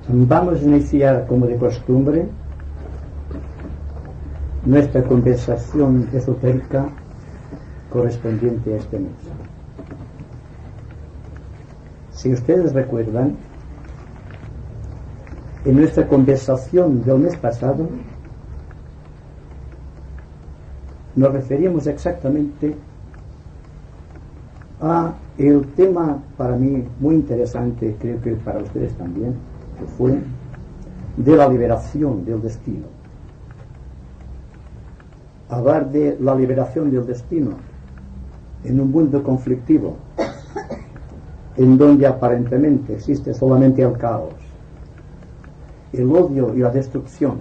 Vamos a iniciar, como de costumbre, nuestra conversación esotérica correspondiente a este mes. Si ustedes recuerdan, en nuestra conversación del mes pasado nos referimos exactamente a el tema para mí muy interesante, creo que para ustedes también, que fue de la liberación del destino. Hablar de la liberación del destino en un mundo conflictivo, en donde aparentemente existe solamente el caos, el odio y la destrucción,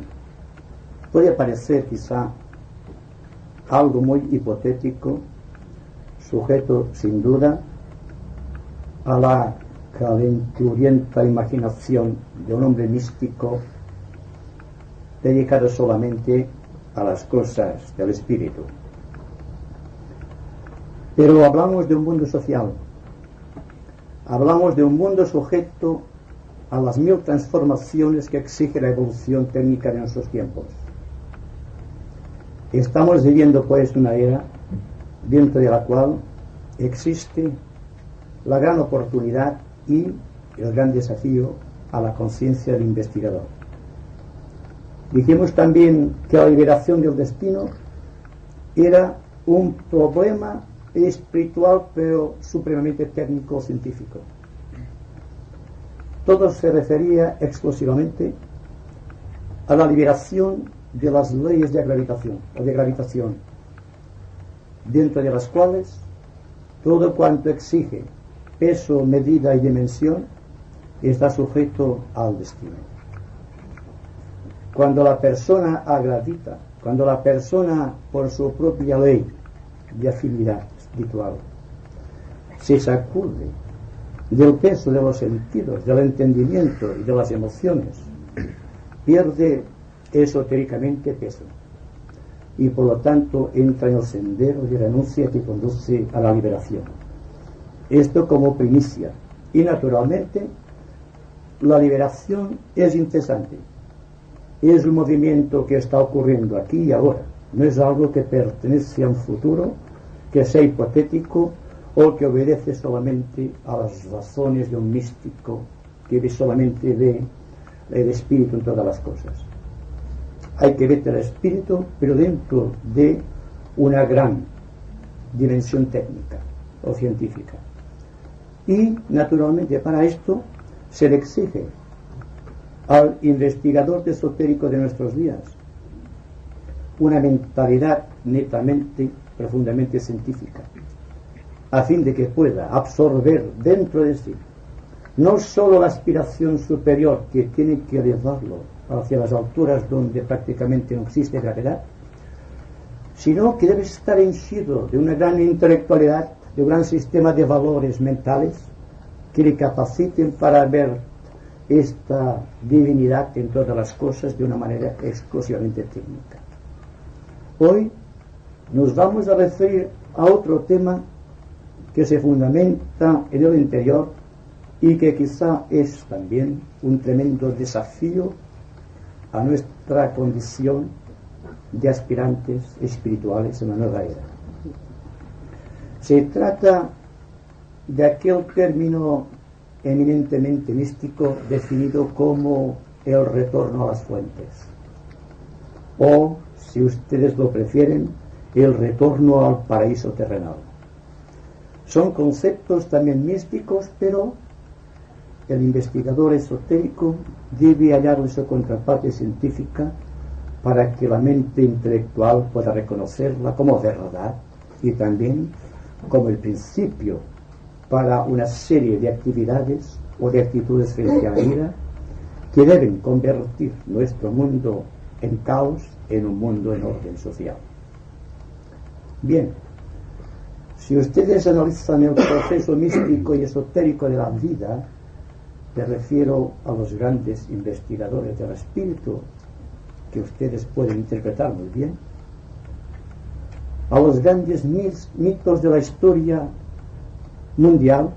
puede parecer quizá algo muy hipotético, sujeto sin duda a la calenturienta imaginación de un hombre místico dedicado solamente a las cosas del espíritu. Pero hablamos de un mundo social, hablamos de un mundo sujeto a las 1000 transformaciones que exige la evolución técnica de nuestros tiempos. Estamos viviendo pues una era dentro de la cual existe la gran oportunidad y el gran desafío a la conciencia del investigador. Dijimos también que la liberación del destino era un problema espiritual pero supremamente técnico-científico. Todo se refería exclusivamente a la liberación de las leyes de gravitación, dentro de las cuales todo cuanto exige peso, medida y dimensión está sujeto al destino. Cuando la persona agravita, cuando la persona por su propia ley de afinidad espiritual se sacude del peso de los sentidos, del entendimiento y de las emociones, pierde esotéricamente peso y por lo tanto entra en el sendero de renuncia que conduce a la liberación. Esto como primicia. Y naturalmente la liberación es incesante, es un movimiento que está ocurriendo aquí y ahora, no es algo que pertenece a un futuro, que sea hipotético o que obedece solamente a las razones de un místico que solamente ve el espíritu en todas las cosas. Hay que ver el espíritu, pero dentro de una gran dimensión técnica o científica. Y, naturalmente, para esto se le exige al investigador esotérico de nuestros días una mentalidad netamente, profundamente científica, a fin de que pueda absorber dentro de sí no sólo la aspiración superior que tiene que elevarlo hacia las alturas donde prácticamente no existe gravedad, sino que debe estar henchido de una gran intelectualidad, de un gran sistema de valores mentales que le capaciten para ver esta divinidad en todas las cosas de una manera exclusivamente técnica. Hoy nos vamos a referir a otro tema que se fundamenta en el interior y que quizá es también un tremendo desafío a nuestra condición de aspirantes espirituales en la nueva era. Se trata de aquel término eminentemente místico definido como el retorno a las fuentes, o, si ustedes lo prefieren, el retorno al paraíso terrenal. Son conceptos también místicos, pero el investigador esotérico debe hallar su contraparte científica para que la mente intelectual pueda reconocerla como verdad y también como el principio para una serie de actividades o de actitudes frente a la vida que deben convertir nuestro mundo en caos en un mundo en orden social. Bien, si ustedes analizan el proceso místico y esotérico de la vida, me refiero a los grandes investigadores del espíritu, que ustedes pueden interpretar muy bien, a los grandes mitos de la historia mundial,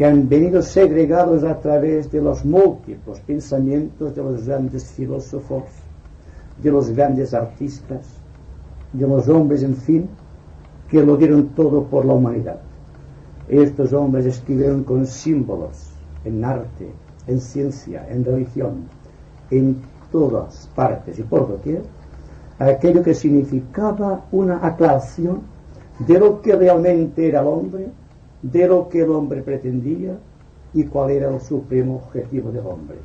que han venido segregados a través de los múltiples pensamientos de los grandes filósofos, de los grandes artistas, de los hombres, en fin, que lo dieron todo por la humanidad. Estos hombres escribieron con símbolos, en arte, en ciencia, en religión, en todas partes y por doquier, aquello que significaba una aclaración de lo que realmente era el hombre, de lo que el hombre pretendía y cuál era el supremo objetivo del hombre.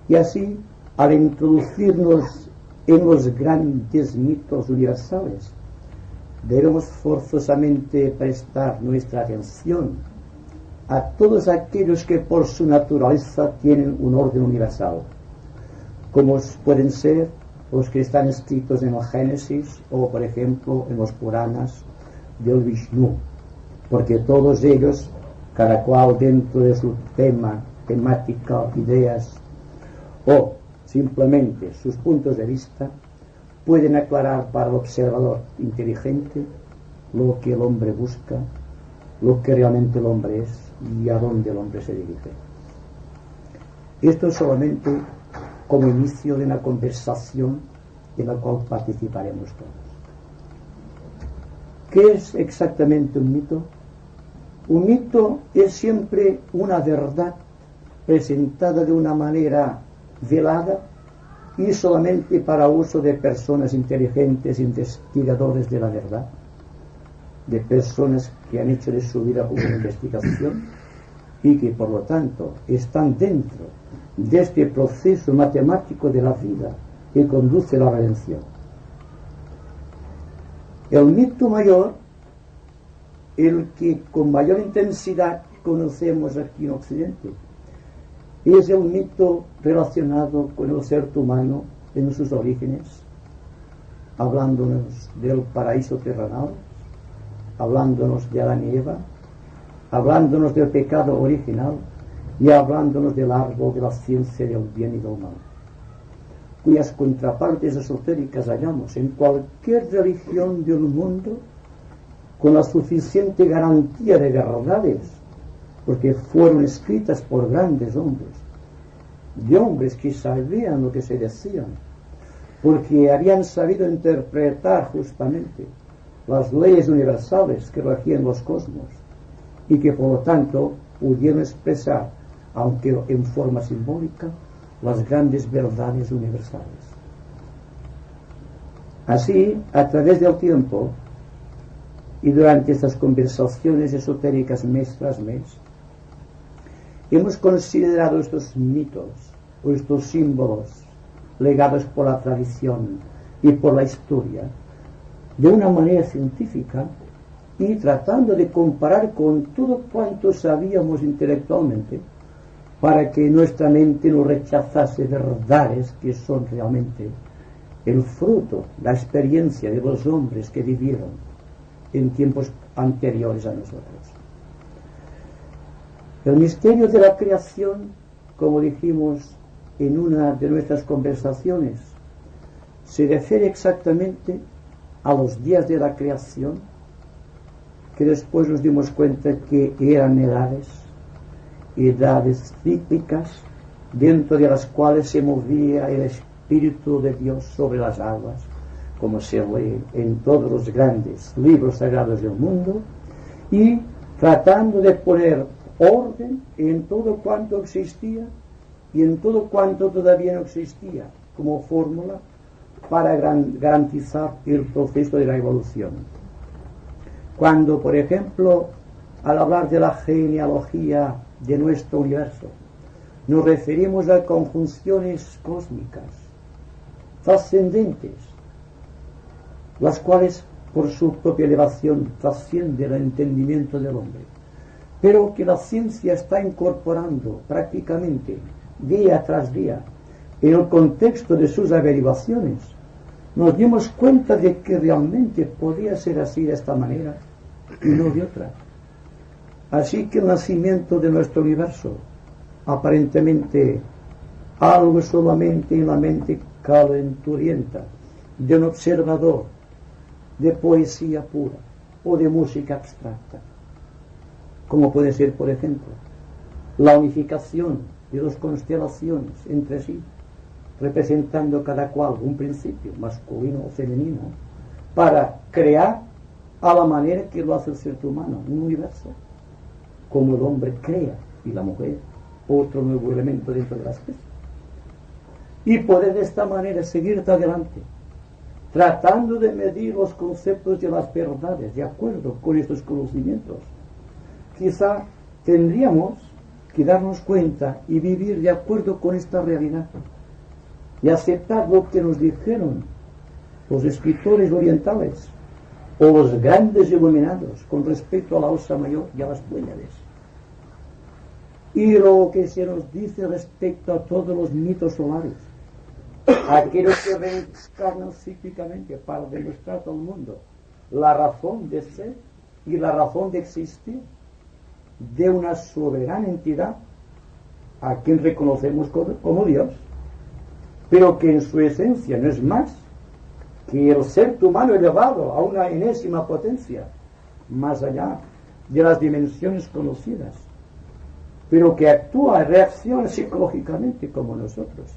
Y así, al introducirnos en los grandes mitos universales, debemos forzosamente prestar nuestra atención a todos aquellos que por su naturaleza tienen un orden universal, como pueden ser los que están escritos en el Génesis o, por ejemplo, en los Puranas del Vishnu, porque todos ellos, cada cual dentro de su temática, ideas o simplemente sus puntos de vista, pueden aclarar para el observador inteligente lo que el hombre busca, lo que realmente el hombre es y a dónde el hombre se dirige. Esto es solamente como inicio de una conversación en la cual participaremos todos. ¿Qué es exactamente un mito? Un mito es siempre una verdad presentada de una manera velada y solamente para uso de personas inteligentes, investigadores de la verdad, de personas que han hecho de su vida una investigación y que por lo tanto están dentro de este proceso matemático de la vida que conduce a la redención. El mito mayor, el que con mayor intensidad conocemos aquí en Occidente, es el mito relacionado con el ser humano en sus orígenes, hablándonos del paraíso terrenal, hablándonos de Adán y Eva, hablándonos del pecado original y hablándonos del árbol de la ciencia del bien y del mal, cuyas contrapartes esotéricas hallamos en cualquier religión del mundo con la suficiente garantía de verdades, porque fueron escritas por grandes hombres, de hombres que sabían lo que se decían, porque habían sabido interpretar justamente las leyes universales que regían los cosmos y que por lo tanto pudieron expresar, aunque en forma simbólica, las grandes verdades universales. Así, a través del tiempo y durante estas conversaciones esotéricas mes tras mes, hemos considerado estos mitos o estos símbolos legados por la tradición y por la historia de una manera científica y tratando de comparar con todo cuanto sabíamos intelectualmente para que nuestra mente no rechazase verdades que son realmente el fruto, la experiencia de los hombres que vivieron en tiempos anteriores a nosotros. El misterio de la creación, como dijimos en una de nuestras conversaciones, se refiere exactamente a los días de la creación, que después nos dimos cuenta que eran edades cíclicas, dentro de las cuales se movía el Espíritu de Dios sobre las aguas, como se lee en todos los grandes libros sagrados del mundo, y tratando de poner orden en todo cuanto existía y en todo cuanto todavía no existía, como fórmula para garantizar el proceso de la evolución. Cuando, por ejemplo, al hablar de la genealogía de nuestro universo, nos referimos a conjunciones cósmicas, trascendentes, las cuales por su propia elevación trascienden el entendimiento del hombre, pero que la ciencia está incorporando prácticamente día tras día en el contexto de sus averiguaciones, nos dimos cuenta de que realmente podía ser así de esta manera y no de otra. Así que el nacimiento de nuestro universo, aparentemente algo solamente en la mente calenturienta de un observador de poesía pura o de música abstracta, como puede ser, por ejemplo, la unificación de dos constelaciones entre sí, representando cada cual un principio, masculino o femenino, para crear a la manera que lo hace el ser humano, un universo, como el hombre crea y la mujer, otro nuevo elemento dentro de la especie. Y poder de esta manera seguir adelante, tratando de medir los conceptos de las verdades de acuerdo con estos conocimientos. Quizá tendríamos que darnos cuenta y vivir de acuerdo con esta realidad y aceptar lo que nos dijeron los escritores orientales o los grandes iluminados con respecto a la Osa Mayor y a las Pléyades, y lo que se nos dice respecto a todos los mitos solares, aquellos que reencarnan cíclicamente para demostrar a todo el mundo la razón de ser y la razón de existir de una soberana entidad a quien reconocemos como Dios, pero que en su esencia no es más que el ser humano elevado a una enésima potencia, más allá de las dimensiones conocidas, pero que actúa y reacciona psicológicamente como nosotros,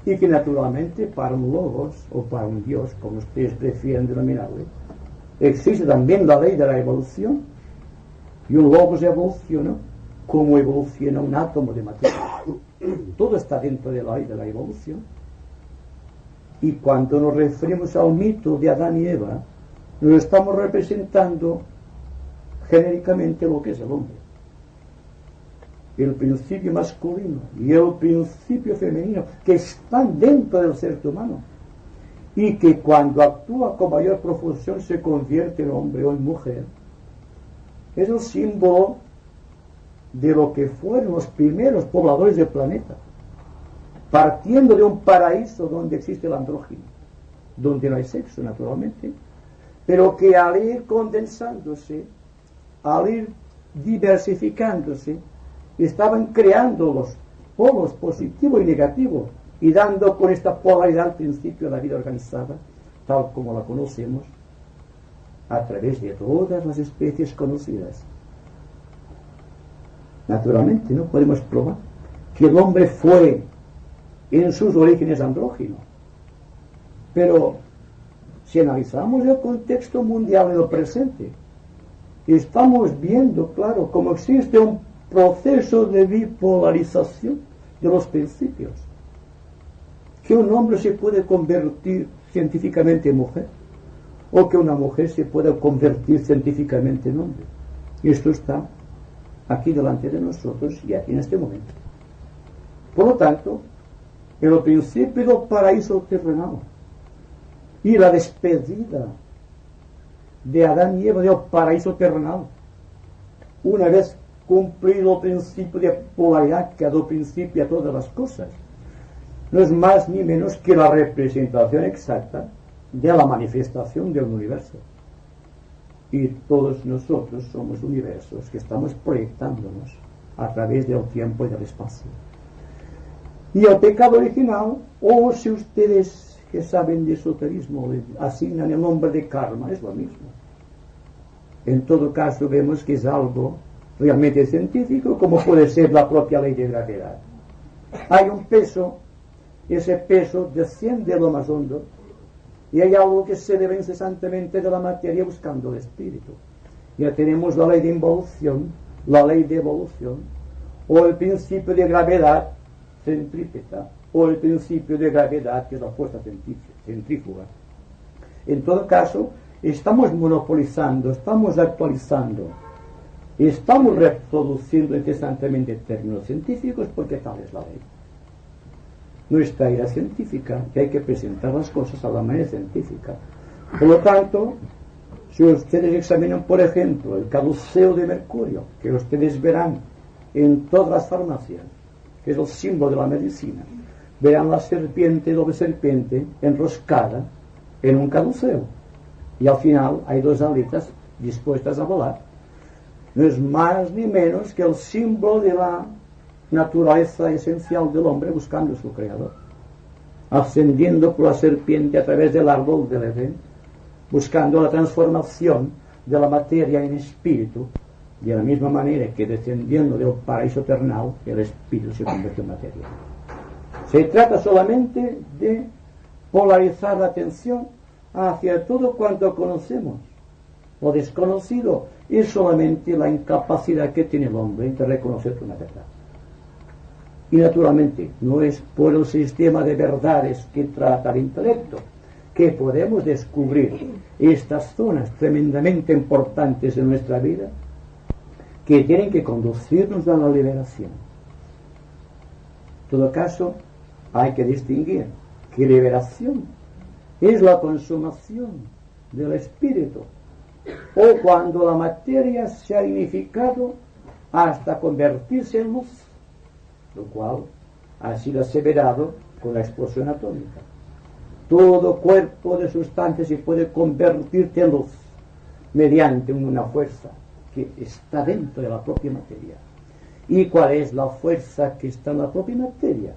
y que naturalmente para un logos o para un Dios, como ustedes prefieren denominarle, existe también la ley de la evolución, y un logos evoluciona como evoluciona un átomo de materia. Todo está dentro de la ley de la evolución. Y cuando nos referimos al mito de Adán y Eva, nos estamos representando genéricamente lo que es el hombre, el principio masculino y el principio femenino, que están dentro del ser humano, y que cuando actúa con mayor profusión se convierte en hombre o en mujer. Es el símbolo de lo que fueron los primeros pobladores del planeta, partiendo de un paraíso donde existe el andrógino, donde no hay sexo naturalmente, pero que al ir condensándose, al ir diversificándose, estaban creando los polos positivo y negativo, y dando con esta polaridad al principio de la vida organizada, tal como la conocemos, a través de todas las especies conocidas. Naturalmente no podemos probar que el hombre fue en sus orígenes andrógino, pero si analizamos el contexto mundial en el presente, estamos viendo, claro, cómo existe un proceso de bipolarización de los principios, que un hombre se puede convertir científicamente en mujer, o que una mujer se pueda convertir científicamente en hombre. Y esto está aquí delante de nosotros y aquí en este momento. Por lo tanto, el principio del paraíso terrenal y la despedida de Adán y Eva del paraíso terrenal, una vez cumplido el principio de polaridad que ha dado principio a todas las cosas, no es más ni menos que la representación exacta de la manifestación del universo. Y todos nosotros somos universos que estamos proyectándonos a través del tiempo y del espacio. Y el pecado original, o si ustedes que saben de esoterismo le asignan el nombre de karma, es lo mismo. En todo caso vemos que es algo realmente científico, como puede ser la propia ley de gravedad. Hay un peso, ese peso desciende a lo más hondo, y hay algo que se eleva incesantemente de la materia buscando el espíritu. Ya tenemos la ley de involución, la ley de evolución, o el principio de gravedad centrípeta, o el principio de gravedad que es la fuerza centrífuga. En todo caso, estamos monopolizando, estamos actualizando, estamos reproduciendo incesantemente términos científicos porque tal es la ley. Nuestra era científica, que hay que presentar las cosas a la manera científica. Por lo tanto, si ustedes examinan, por ejemplo, el caduceo de mercurio, que ustedes verán en todas las farmacias, que es el símbolo de la medicina, verán la serpiente, doble serpiente, enroscada en un caduceo. Y al final hay dos alitas dispuestas a volar. No es más ni menos que el símbolo de la naturaleza esencial del hombre buscando su creador, ascendiendo por la serpiente a través del árbol del Edén, buscando la transformación de la materia en espíritu, de la misma manera que descendiendo del paraíso eternal, el espíritu se convierte en materia. Se trata solamente de polarizar la atención hacia todo cuanto conocemos. Lo desconocido es solamente la incapacidad que tiene el hombre de reconocer una verdad. Y naturalmente no es por el sistema de verdades que trata el intelecto que podemos descubrir estas zonas tremendamente importantes en nuestra vida que tienen que conducirnos a la liberación. En todo caso, hay que distinguir que liberación es la consumación del espíritu, o cuando la materia se ha unificado hasta convertirse en luz, lo cual ha sido aseverado con la explosión atómica. Todo cuerpo de sustancia se puede convertir en luz mediante una fuerza que está dentro de la propia materia. ¿Y cuál es la fuerza que está en la propia materia?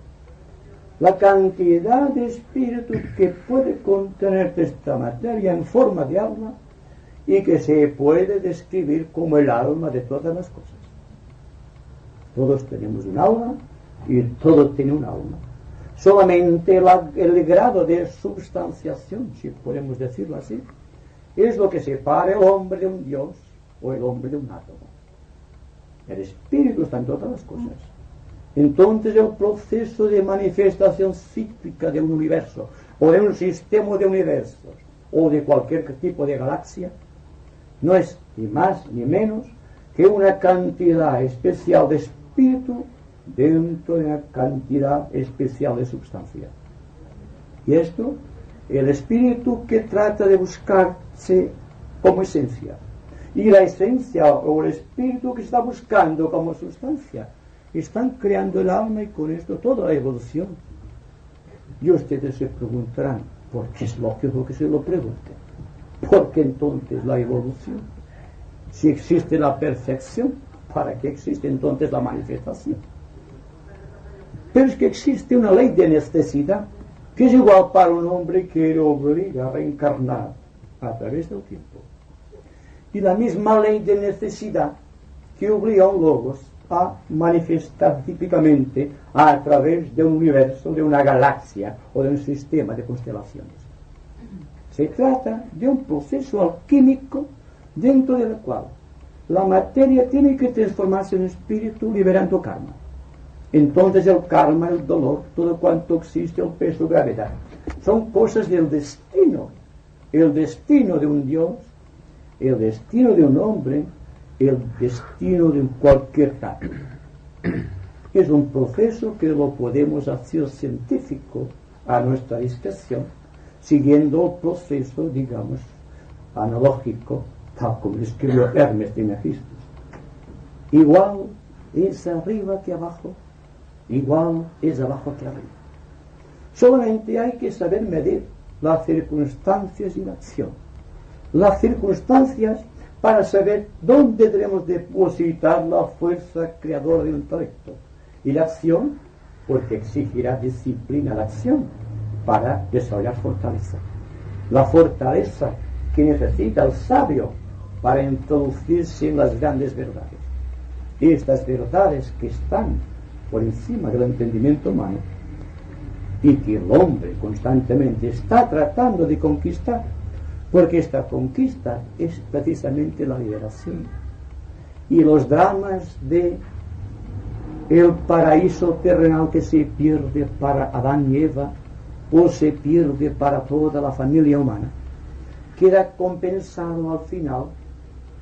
La cantidad de espíritu que puede contener esta materia en forma de alma y que se puede describir como el alma de todas las cosas. Todos tenemos un alma y todo tiene un alma. Solamente el grado de substanciación, si podemos decirlo así, es lo que separa el hombre de un Dios o el hombre de un átomo. El espíritu está en todas las cosas. Entonces el proceso de manifestación cíclica de un universo o de un sistema de universos o de cualquier tipo de galaxia no es ni más ni menos que una cantidad especial de espíritu dentro de una cantidad especial de sustancia. Y esto, el espíritu que trata de buscarse como esencia, y la esencia o el espíritu que está buscando como sustancia, están creando el alma y con esto toda la evolución. Y ustedes se preguntarán, ¿por qué es lógico que se lo pregunten? ¿Por qué entonces la evolución? Si existe la perfección, ¿para qué existe entonces la manifestación? Pero es que existe una ley de necesidad que es igual para un hombre que le obliga a reencarnar a través del tiempo. Y la misma ley de necesidad que obliga a un logos a manifestar típicamente a través de un universo, de una galaxia o de un sistema de constelaciones. Se trata de un proceso alquímico dentro del cual la materia tiene que transformarse en espíritu liberando karma. Entonces el karma, el dolor, todo cuanto existe, el peso, gravedad, son cosas del destino. El destino de un Dios, el destino de un hombre, el destino de cualquier tal. Es un proceso que lo podemos hacer científico a nuestra discreción, siguiendo el proceso, digamos, analógico, tal como escribió Hermes de Megistus. Igual es arriba que abajo, igual es abajo que arriba. Solamente hay que saber medir las circunstancias y la acción. Las circunstancias para saber dónde debemos depositar la fuerza creadora del intelecto. Y la acción, porque exigirá disciplina la acción para desarrollar fortaleza. La fortaleza que necesita el sabio para introducirse en las grandes verdades. Y estas verdades que están por encima del entendimiento humano y que el hombre constantemente está tratando de conquistar, porque esta conquista es precisamente la liberación. Y los dramas de el paraíso terrenal que se pierde para Adán y Eva o se pierde para toda la familia humana, queda compensado al final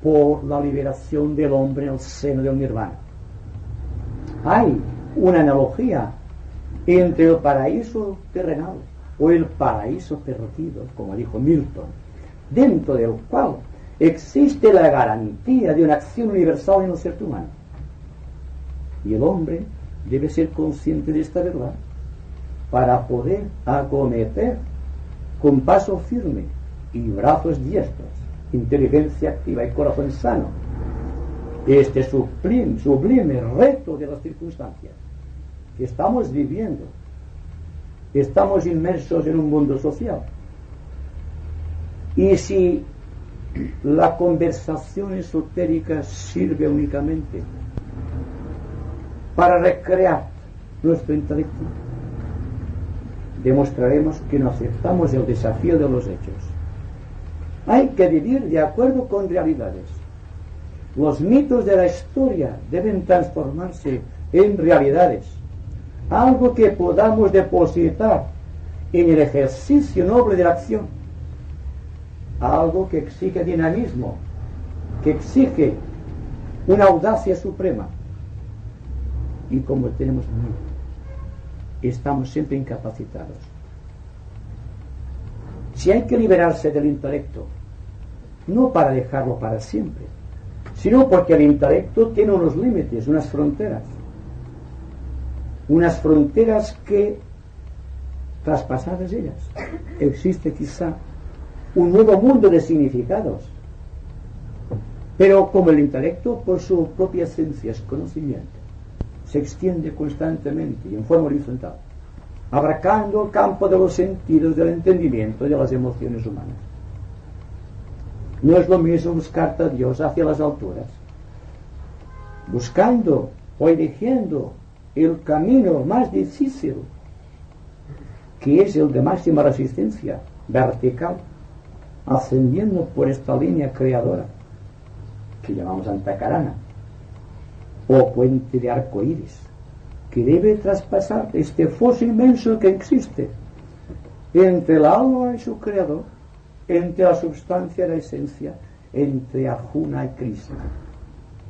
por la liberación del hombre en el seno del nirvana. Hay una analogía entre el paraíso terrenal o el paraíso perdido, como dijo Milton, dentro del cual existe la garantía de una acción universal en el ser humano. Y el hombre debe ser consciente de esta verdad para poder acometer con paso firme y brazos diestros, inteligencia activa y corazón sano este sublime reto de las circunstancias que estamos viviendo. Estamos inmersos en un mundo social. Y si la conversación esotérica sirve únicamente para recrear nuestro intelecto, demostraremos que no aceptamos el desafío de los hechos. Hay que vivir de acuerdo con realidades. Los mitos de la historia deben transformarse en realidades, algo que podamos depositar en el ejercicio noble de la acción, algo que exige dinamismo, que exige una audacia suprema. Y como tenemos miedo, estamos siempre incapacitados. Si hay que liberarse del intelecto, no para dejarlo para siempre, sino porque el intelecto tiene unos límites, unas fronteras que, traspasadas ellas, existe quizá un nuevo mundo de significados. Pero como el intelecto, por su propia esencia, es conocimiento, se extiende constantemente y en forma horizontal, abarcando el campo de los sentidos, del entendimiento y de las emociones humanas. No es lo mismo buscar a Dios hacia las alturas, buscando o eligiendo el camino más difícil, que es el de máxima resistencia vertical, ascendiendo por esta línea creadora que llamamos Antacarana, o puente de arco iris, que debe traspasar este foso inmenso que existe entre el alma y su creador, entre la substancia y la esencia, entre Arjuna y Krishna.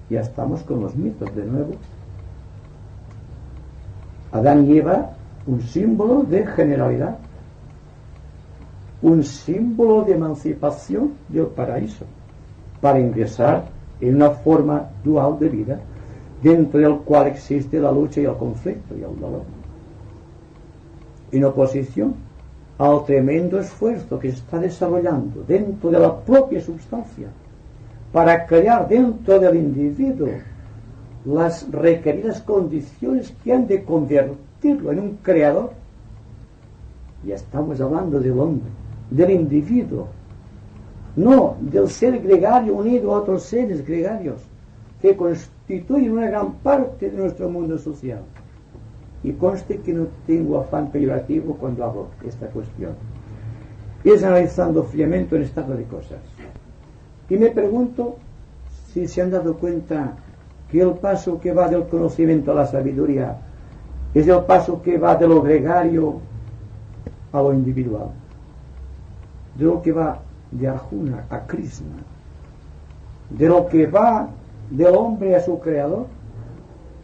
Ya estamos con los mitos de nuevo. Adán y Eva, un símbolo de generalidad, un símbolo de emancipación del paraíso, para ingresar en una forma dual de vida, dentro del cual existe la lucha y el conflicto y el dolor, en oposición al tremendo esfuerzo que se está desarrollando dentro de la propia substancia para crear dentro del individuo las requeridas condiciones que han de convertirlo en un creador. Ya estamos hablando del hombre, del individuo, no del ser gregario unido a otros seres gregarios que constituyen una gran parte de nuestro mundo social. Y conste que no tengo afán peyorativo cuando hago esta cuestión. Es analizando fríamente un estado de cosas. Y me pregunto si se han dado cuenta que el paso que va del conocimiento a la sabiduría es el paso que va de lo gregario a lo individual, de lo que va de Arjuna a Krishna, de lo que va del hombre a su creador,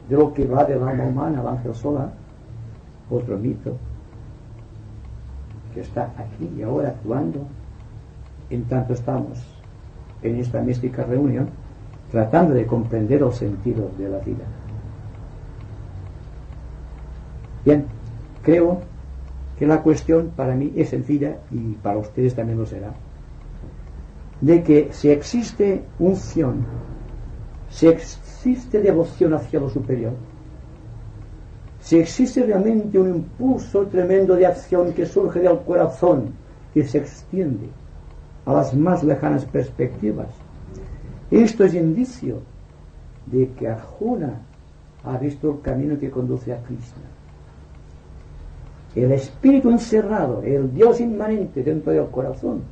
de lo que va del alma humana al ángel solar. Otro mito que está aquí y ahora actuando en tanto estamos en esta mística reunión tratando de comprender el sentido de la vida. Bien, creo que la cuestión para mí es sencilla y para ustedes también lo será, de que si existe unción, si existe devoción hacia lo superior, si existe realmente un impulso tremendo de acción que surge del corazón y se extiende a las más lejanas perspectivas, esto es indicio de que Arjuna ha visto el camino que conduce a Krishna. El espíritu encerrado, el Dios inmanente dentro del corazón,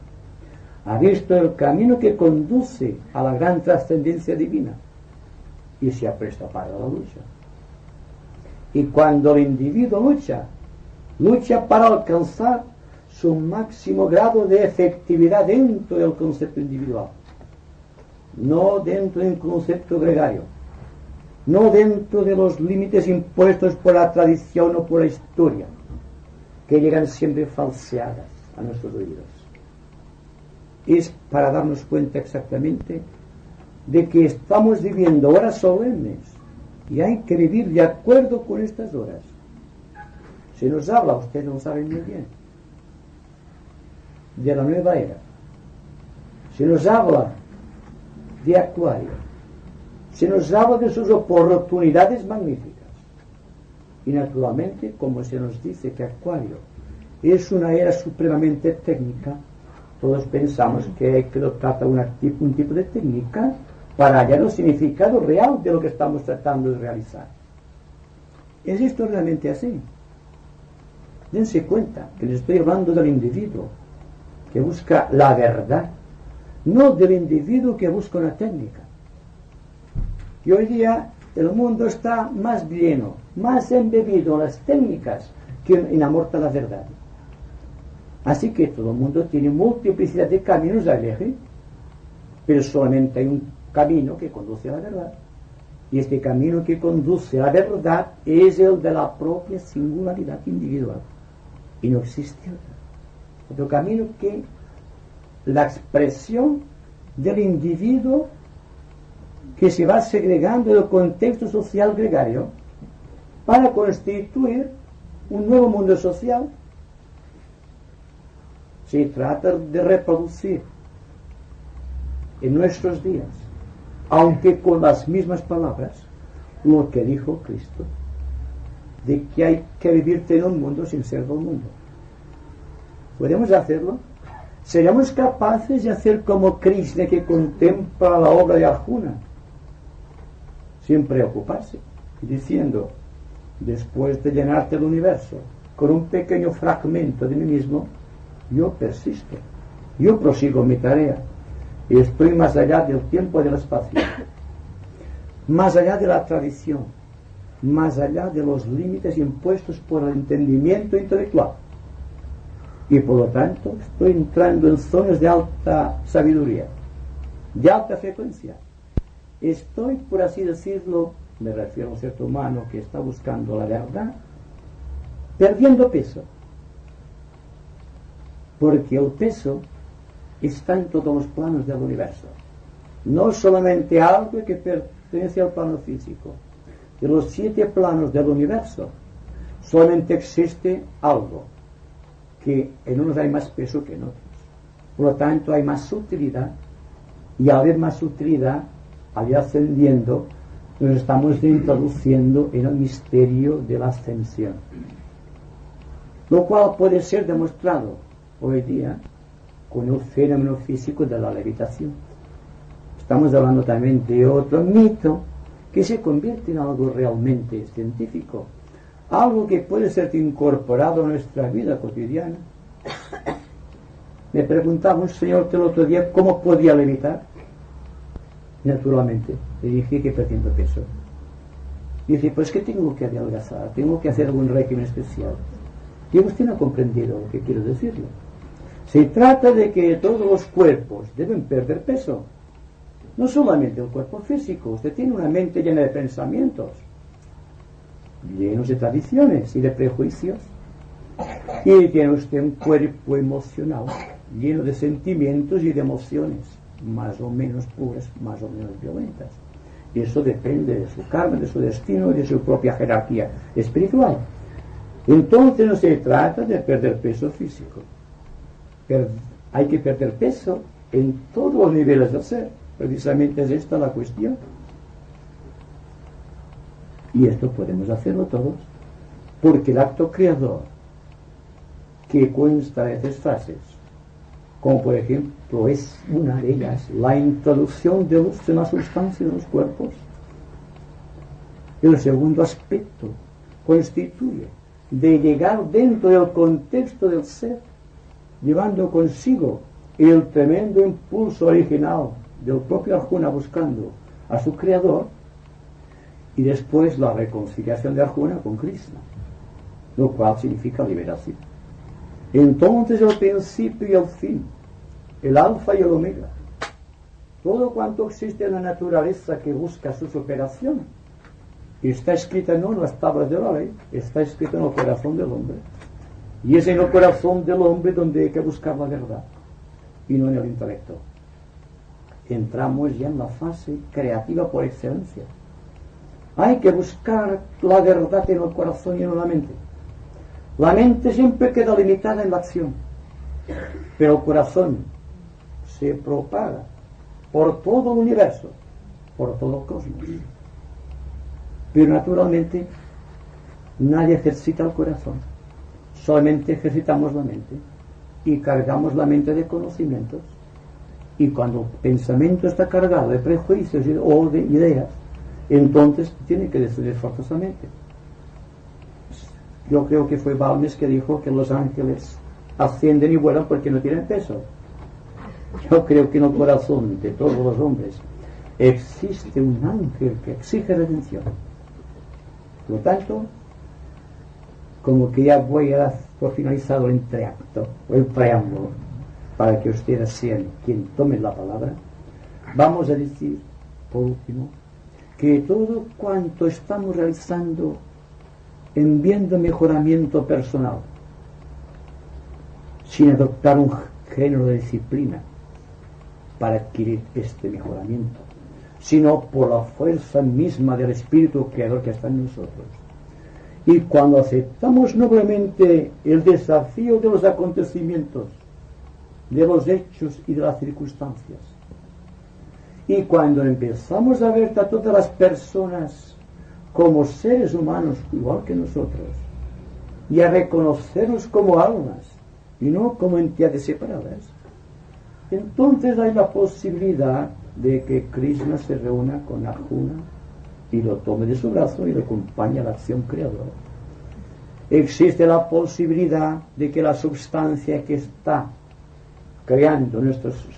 ha visto el camino que conduce a la gran trascendencia divina y se ha prestado para la lucha. Y cuando el individuo lucha para alcanzar su máximo grado de efectividad dentro del concepto individual, no dentro de un concepto gregario, no dentro de los límites impuestos por la tradición o por la historia, que llegan siempre falseadas a nuestros oídos. Es para darnos cuenta exactamente de que estamos viviendo horas solemnes y hay que vivir de acuerdo con estas horas. Se nos habla, ustedes lo saben muy bien, de la nueva era. Se nos habla de Acuario. Se nos habla de sus oportunidades magníficas. Y naturalmente, como se nos dice que Acuario es una era supremamente técnica, todos pensamos que lo trata un tipo de técnica para hallar el significado real de lo que estamos tratando de realizar. ¿Es esto realmente así? Dense cuenta que les estoy hablando del individuo que busca la verdad, no del individuo que busca una técnica. Y hoy día el mundo está más lleno, más embebido en las técnicas que en amor a la verdad. Así que todo el mundo tiene multiplicidad de caminos a elegir, pero solamente hay un camino que conduce a la verdad. Y este camino que conduce a la verdad es el de la propia singularidad individual. Y no existe otro camino que la expresión del individuo que se va segregando del contexto social gregario para constituir un nuevo mundo social. Se trata de reproducir en nuestros días, aunque con las mismas palabras, lo que dijo Cristo, de que hay que vivir en un mundo sin ser del mundo. ¿Podemos hacerlo? ¿Seremos capaces de hacer como Krishna, que contempla la obra de Arjuna, sin preocuparse, diciendo: después de llenarte el universo con un pequeño fragmento de mí mismo, yo persisto, yo prosigo mi tarea, y estoy más allá del tiempo y del espacio, más allá de la tradición, más allá de los límites impuestos por el entendimiento intelectual, y por lo tanto estoy entrando en zonas de alta sabiduría, de alta frecuencia. Estoy, por así decirlo, me refiero a un ser humano que está buscando la verdad, perdiendo peso, porque el peso está en todos los planos del universo, no solamente algo que pertenece al plano físico. De los 7 planos del universo solamente existe algo que en unos hay más peso que en otros, por lo tanto hay más sutilidad, y al haber más sutilidad, al ir ascendiendo, nos estamos introduciendo en el misterio de la ascensión, lo cual puede ser demostrado hoy día con el fenómeno físico de la levitación. Estamos hablando también de otro mito que se convierte en algo realmente científico, algo que puede ser incorporado a nuestra vida cotidiana. Me preguntaba un señor el otro día cómo podía levitar. Naturalmente, le dije que perdiendo peso. Dice: pues que tengo que adelgazar, tengo que hacer algún régimen especial. Y usted no ha comprendido lo que quiero decirle. Se trata de que todos los cuerpos deben perder peso. No solamente el cuerpo físico. Usted tiene una mente llena de pensamientos, llenos de tradiciones y de prejuicios. Y tiene usted un cuerpo emocional lleno de sentimientos y de emociones, más o menos puras, más o menos violentas. Y eso depende de su karma, de su destino y de su propia jerarquía espiritual. Entonces no se trata de perder peso físico. Hay que perder peso en todos los niveles del ser. Precisamente es esta la cuestión. Y esto podemos hacerlo todos, porque el acto creador, que consta de 3 fases, como por ejemplo es una de ellas la introducción de luz en la sustancia de los cuerpos, el segundo aspecto constituye de llegar dentro del contexto del ser, llevando consigo el tremendo impulso original del propio Arjuna buscando a su creador, y después la reconciliación de Arjuna con Krishna, lo cual significa liberación. Entonces el principio y el fin, el alfa y el omega, todo cuanto existe en la naturaleza que busca su superación, está escrita no en las tablas de la ley, está escrita en el corazón del hombre. Y es en el corazón del hombre donde hay que buscar la verdad, y no en el intelecto. Entramos ya en la fase creativa por excelencia. Hay que buscar la verdad en el corazón y no en la mente. La mente siempre queda limitada en la acción, pero el corazón se propaga por todo el universo, por todo el cosmos. Pero naturalmente nadie ejercita el corazón, solamente ejercitamos la mente. y cargamos la mente de conocimientos. Y cuando el pensamiento está cargado de prejuicios o de ideas, entonces tiene que decidir forzosamente. Yo creo que fue Balmes que dijo que los ángeles ascienden y vuelan porque no tienen peso. Yo creo que en el corazón de todos los hombres existe un ángel que exige redención. Por lo tanto, como que ya voy a dar por finalizado el entreacto o el preámbulo, para que ustedes sean quien tomen la palabra, vamos a decir, por último, que todo cuanto estamos realizando en bien de mejoramiento personal, sin adoptar un género de disciplina para adquirir este mejoramiento, sino por la fuerza misma del Espíritu Creador que está en nosotros. Y cuando aceptamos noblemente el desafío de los acontecimientos, de los hechos y de las circunstancias, y cuando empezamos a ver a todas las personas como seres humanos igual que nosotros, y a reconocerlos como almas y no como entidades separadas, entonces hay la posibilidad de que Krishna se reúna con Arjuna y lo tome de su brazo y le acompañe a la acción creadora. Existe la posibilidad de que la substancia que está creando nuestros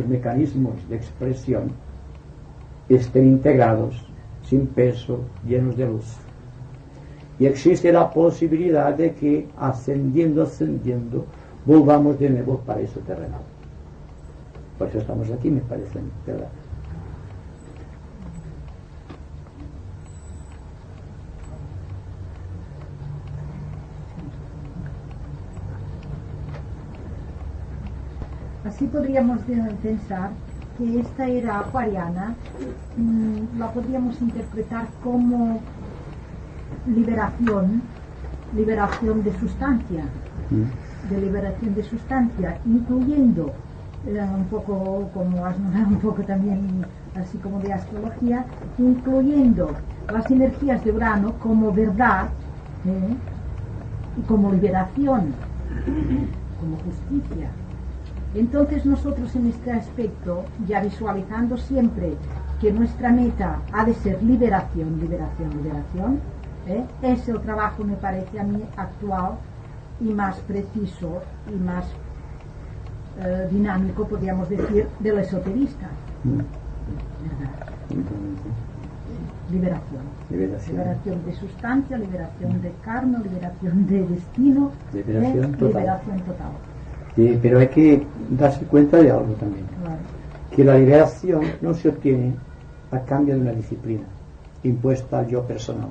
mecanismos de expresión estén integrados, sin peso, llenos de luz. Y existe la posibilidad de que ascendiendo, volvamos de nuevo al paraíso terrenal. Por eso estamos aquí, me parece, ¿verdad? Así podríamos pensar que esta era acuariana la podríamos interpretar como liberación de sustancia, incluyendo un poco, como has nombrado, un poco también así como de astrología, incluyendo las energías de Urano como verdad y como liberación, como justicia. Entonces nosotros en este aspecto, ya visualizando siempre que nuestra meta ha de ser liberación, es el trabajo, me parece a mí, actual y más preciso y más dinámico, podríamos decir, del esoterista. ¿Verdad? Liberación de sustancia, liberación de karma, liberación de destino, liberación total. Pero hay que darse cuenta de algo también, Claro. que la liberación no se obtiene a cambio de una disciplina impuesta al yo personal.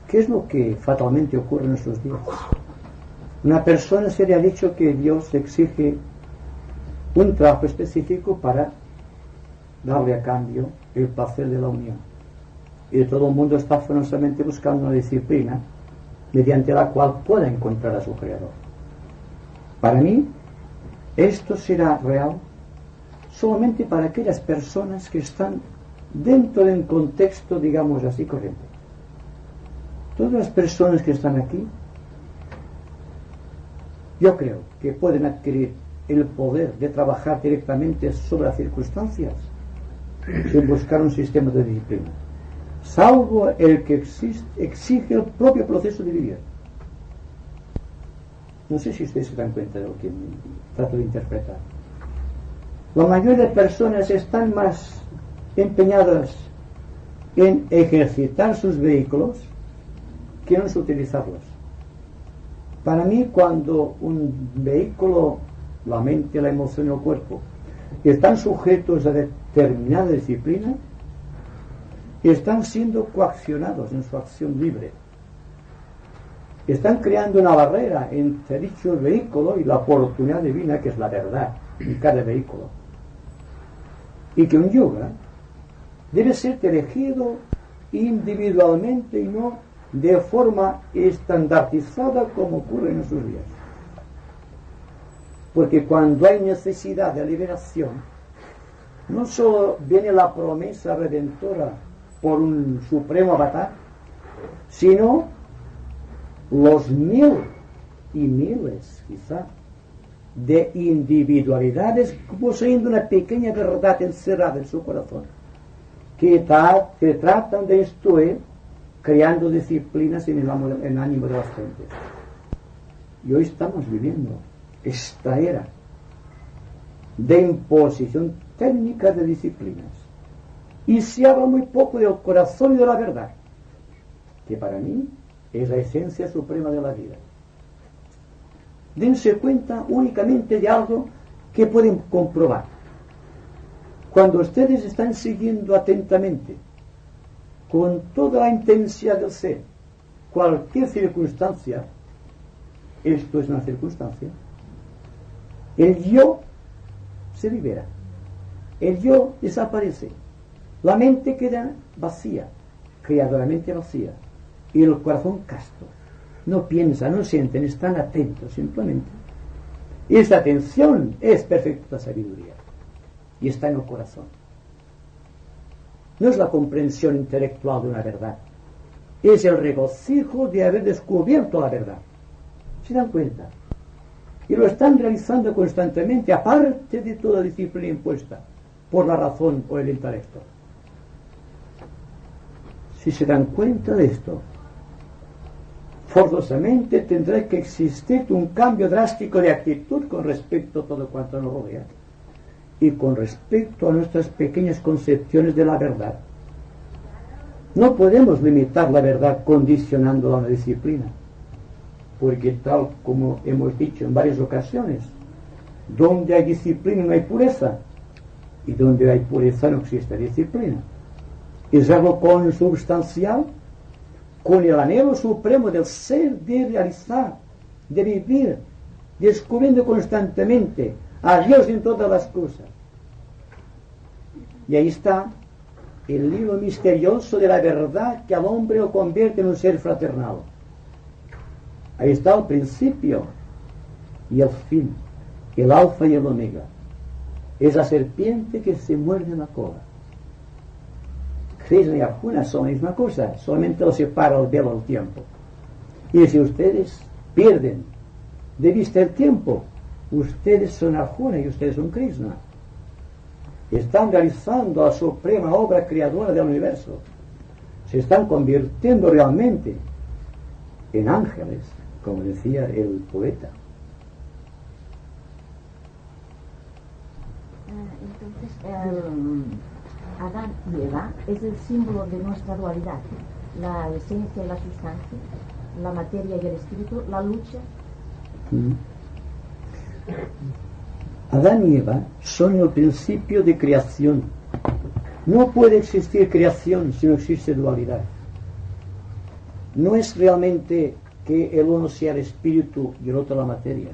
¿Qué es lo que fatalmente ocurre en nuestros días? Una persona se le ha dicho que Dios exige un trabajo específico para darle a cambio el placer de la unión, y todo el mundo está forzosamente buscando una disciplina mediante la cual pueda encontrar a su Creador. Para mí, esto será real solamente para aquellas personas que están dentro de un contexto, digamos así, corriente. Todas las personas que están aquí, yo creo que pueden adquirir el poder de trabajar directamente sobre las circunstancias sin buscar un sistema de disciplina, salvo el que exige el propio proceso de vivir. No sé si ustedes se dan cuenta de lo que trato de interpretar. La mayoría de personas están más empeñadas en ejercitar sus vehículos que en utilizarlos. Para mí, cuando un vehículo, la mente, la emoción y el cuerpo, están sujetos a determinada disciplina, están siendo coaccionados en su acción libre. Están creando una barrera entre dicho vehículo y la oportunidad divina, que es la verdad en cada vehículo. Y que un yoga debe ser dirigido individualmente y no de forma estandarizada como ocurre en nuestros días. Porque cuando hay necesidad de liberación, no solo viene la promesa redentora por un supremo avatar, sino los mil y miles, quizá, de individualidades poseyendo una pequeña verdad encerrada en su corazón, que tratan de instruir creando disciplinas en el ánimo de las gentes. Y hoy estamos viviendo esta era de imposición técnica de disciplinas. Y se habla muy poco del corazón y de la verdad, que para mí es la esencia suprema de la vida. Dense cuenta únicamente de algo que pueden comprobar. Cuando ustedes están siguiendo atentamente, con toda la intensidad del ser, cualquier circunstancia, esto es una circunstancia, el yo se libera, el yo desaparece, la mente queda vacía, creadoramente vacía, y el corazón casto. No piensan, no sienten, están atentos simplemente. Y esa atención es perfecta sabiduría. Y está en el corazón. No es la comprensión intelectual de una verdad. Es el regocijo de haber descubierto la verdad. ¿Se dan cuenta? Y lo están realizando constantemente, aparte de toda disciplina impuesta por la razón o el intelecto. Si se dan cuenta de esto, forzosamente tendrá que existir un cambio drástico de actitud con respecto a todo cuanto nos rodea y con respecto a nuestras pequeñas concepciones de la verdad. No podemos limitar la verdad condicionándola a una disciplina, porque tal como hemos dicho en varias ocasiones, donde hay disciplina no hay pureza, y donde hay pureza no existe disciplina. Es algo consubstancial con el anhelo supremo del ser, de realizar, de vivir, descubriendo constantemente a Dios en todas las cosas. Y ahí está el hilo misterioso de la verdad que al hombre lo convierte en un ser fraternal. Ahí está el principio y el fin, el alfa y el omega. Es la serpiente que se muerde en la cola. Krishna y Arjuna son la misma cosa, solamente lo separa el velo del tiempo. Y si ustedes pierden de vista el tiempo, ustedes son Arjuna y ustedes son Krishna. Están realizando la suprema obra creadora del universo. Se están convirtiendo realmente en ángeles, como decía el poeta. Entonces, Adán y Eva es el símbolo de nuestra dualidad, la esencia y la sustancia, la materia y el espíritu, la lucha. Adán y Eva son el principio de creación. No puede existir creación si no existe dualidad. No es realmente que el uno sea el espíritu y el otro la materia,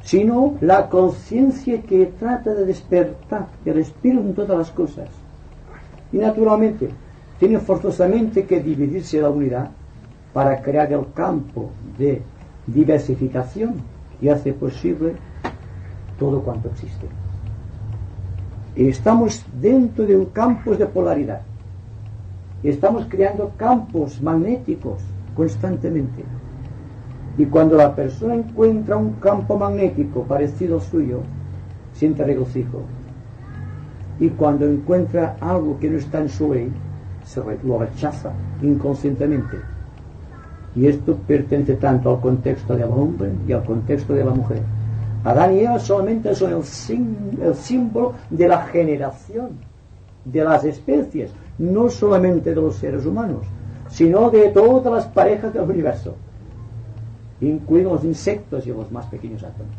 sino la conciencia que trata de despertar el espíritu en todas las cosas. Y naturalmente tiene forzosamente que dividirse la unidad para crear el campo de diversificación y hace posible todo cuanto existe. Estamos dentro de un campo de polaridad. Estamos creando campos magnéticos constantemente. Y cuando la persona encuentra un campo magnético parecido al suyo, siente regocijo. Y cuando encuentra algo que no está en su ley, lo rechaza inconscientemente. Y esto pertenece tanto al contexto del hombre y al contexto de la mujer. Adán y Eva solamente son el símbolo de la generación de las especies, no solamente de los seres humanos, sino de todas las parejas del universo, incluidos los insectos y los más pequeños átomos.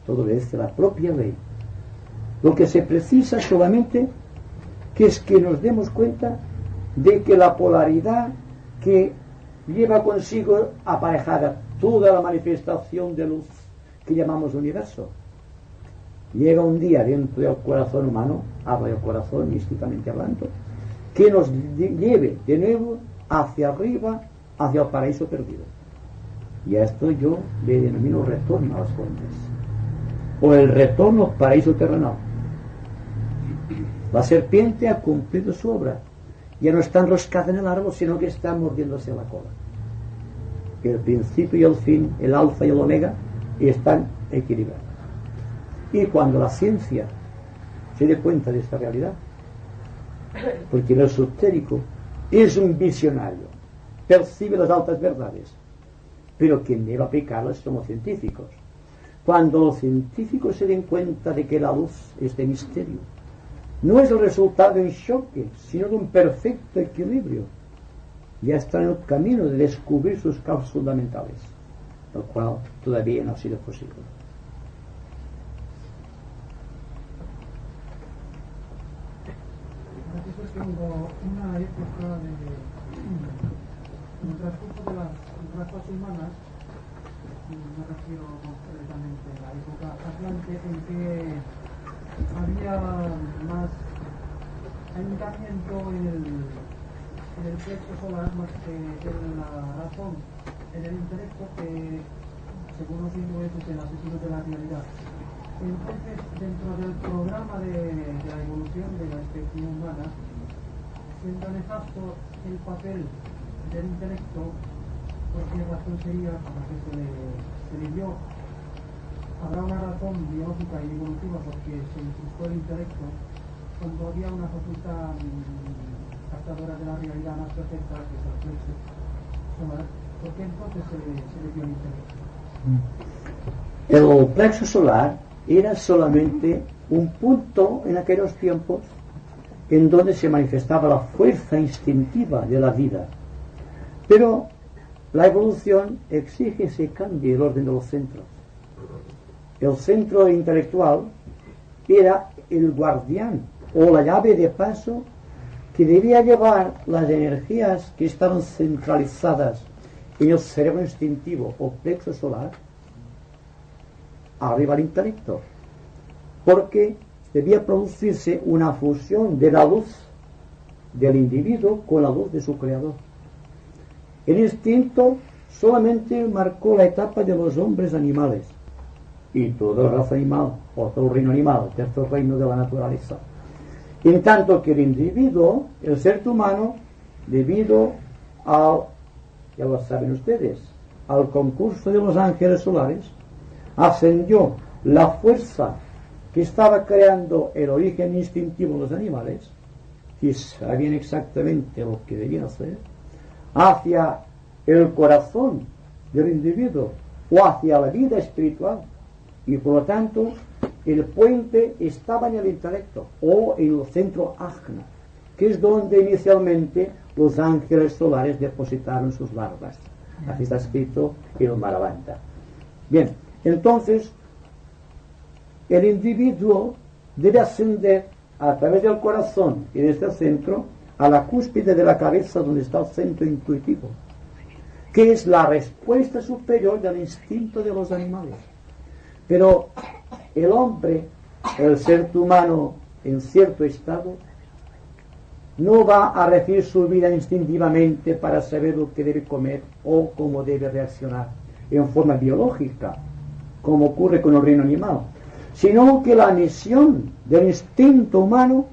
Todo es de la propia ley. Lo que se precisa solamente que es que nos demos cuenta de que la polaridad que lleva consigo aparejada toda la manifestación de luz que llamamos universo, llega un día dentro del corazón humano, habla del corazón místicamente hablando, que nos lleve de nuevo hacia arriba, hacia el paraíso perdido. Y a esto yo le denomino retorno a las fuentes, o el retorno al paraíso terrenal. La serpiente ha cumplido su obra, ya no está enroscada en el árbol, sino que está mordiéndose la cola. El principio y el fin, el alfa y el omega, están equilibrada. Y cuando la ciencia se dé cuenta de esta realidad, porque el esotérico es un visionario, percibe las altas verdades, pero quien debe aplicarlas somos científicos. Cuando los científicos se den cuenta de que la luz es de misterio, no es el resultado de un choque, sino de un perfecto equilibrio, ya están en el camino de descubrir sus causas fundamentales, lo cual todavía no ha sido posible. Entonces tengo una época en el transcurso de las razas humanas, me refiero concretamente a la época atlante, en que había más ayuntamiento en el plexo solar más que en la razón, en el intelecto, que según los hindúes es el asesino de la realidad. Entonces, dentro del programa de la evolución de la especie humana, siendo nefasto el papel del intelecto, ¿por qué razón sería para que se le dio? Habrá una razón biológica y evolutiva porque se incrustó el intelecto cuando había una facultad captadora de la realidad más perfecta, que es el plexo solar. ¿Por qué entonces se le dio el intelecto? El plexo solar era solamente un punto en aquellos tiempos en donde se manifestaba la fuerza instintiva de la vida. Pero la evolución exige que se cambie el orden de los centros. El centro intelectual era el guardián o la llave de paso que debía llevar las energías que estaban centralizadas en el cerebro instintivo o plexo solar arriba al intelecto, porque debía producirse una fusión de la luz del individuo con la luz de su creador. El instinto solamente marcó la etapa de los hombres animales y toda raza animal, o todo el reino animal, el tercer reino de la naturaleza. En tanto que el individuo, el ser humano, debido al, ya lo saben ustedes, al concurso de los ángeles solares, ascendió la fuerza que estaba creando el origen instintivo de los animales, que sabían exactamente lo que debían hacer, hacia el corazón del individuo o hacia la vida espiritual, y por lo tanto el puente estaba en el intelecto o en el centro ajna, que es donde inicialmente los ángeles solares depositaron sus larvas. Así está escrito en el Mahabharata. Bien, entonces el individuo debe ascender a través del corazón y de este centro a la cúspide de la cabeza, donde está el centro intuitivo, que es la respuesta superior del instinto de los animales. Pero el hombre, el ser humano en cierto estado, no va a regir su vida instintivamente para saber lo que debe comer o cómo debe reaccionar en forma biológica, como ocurre con el reino animal, sino que la misión del instinto humano,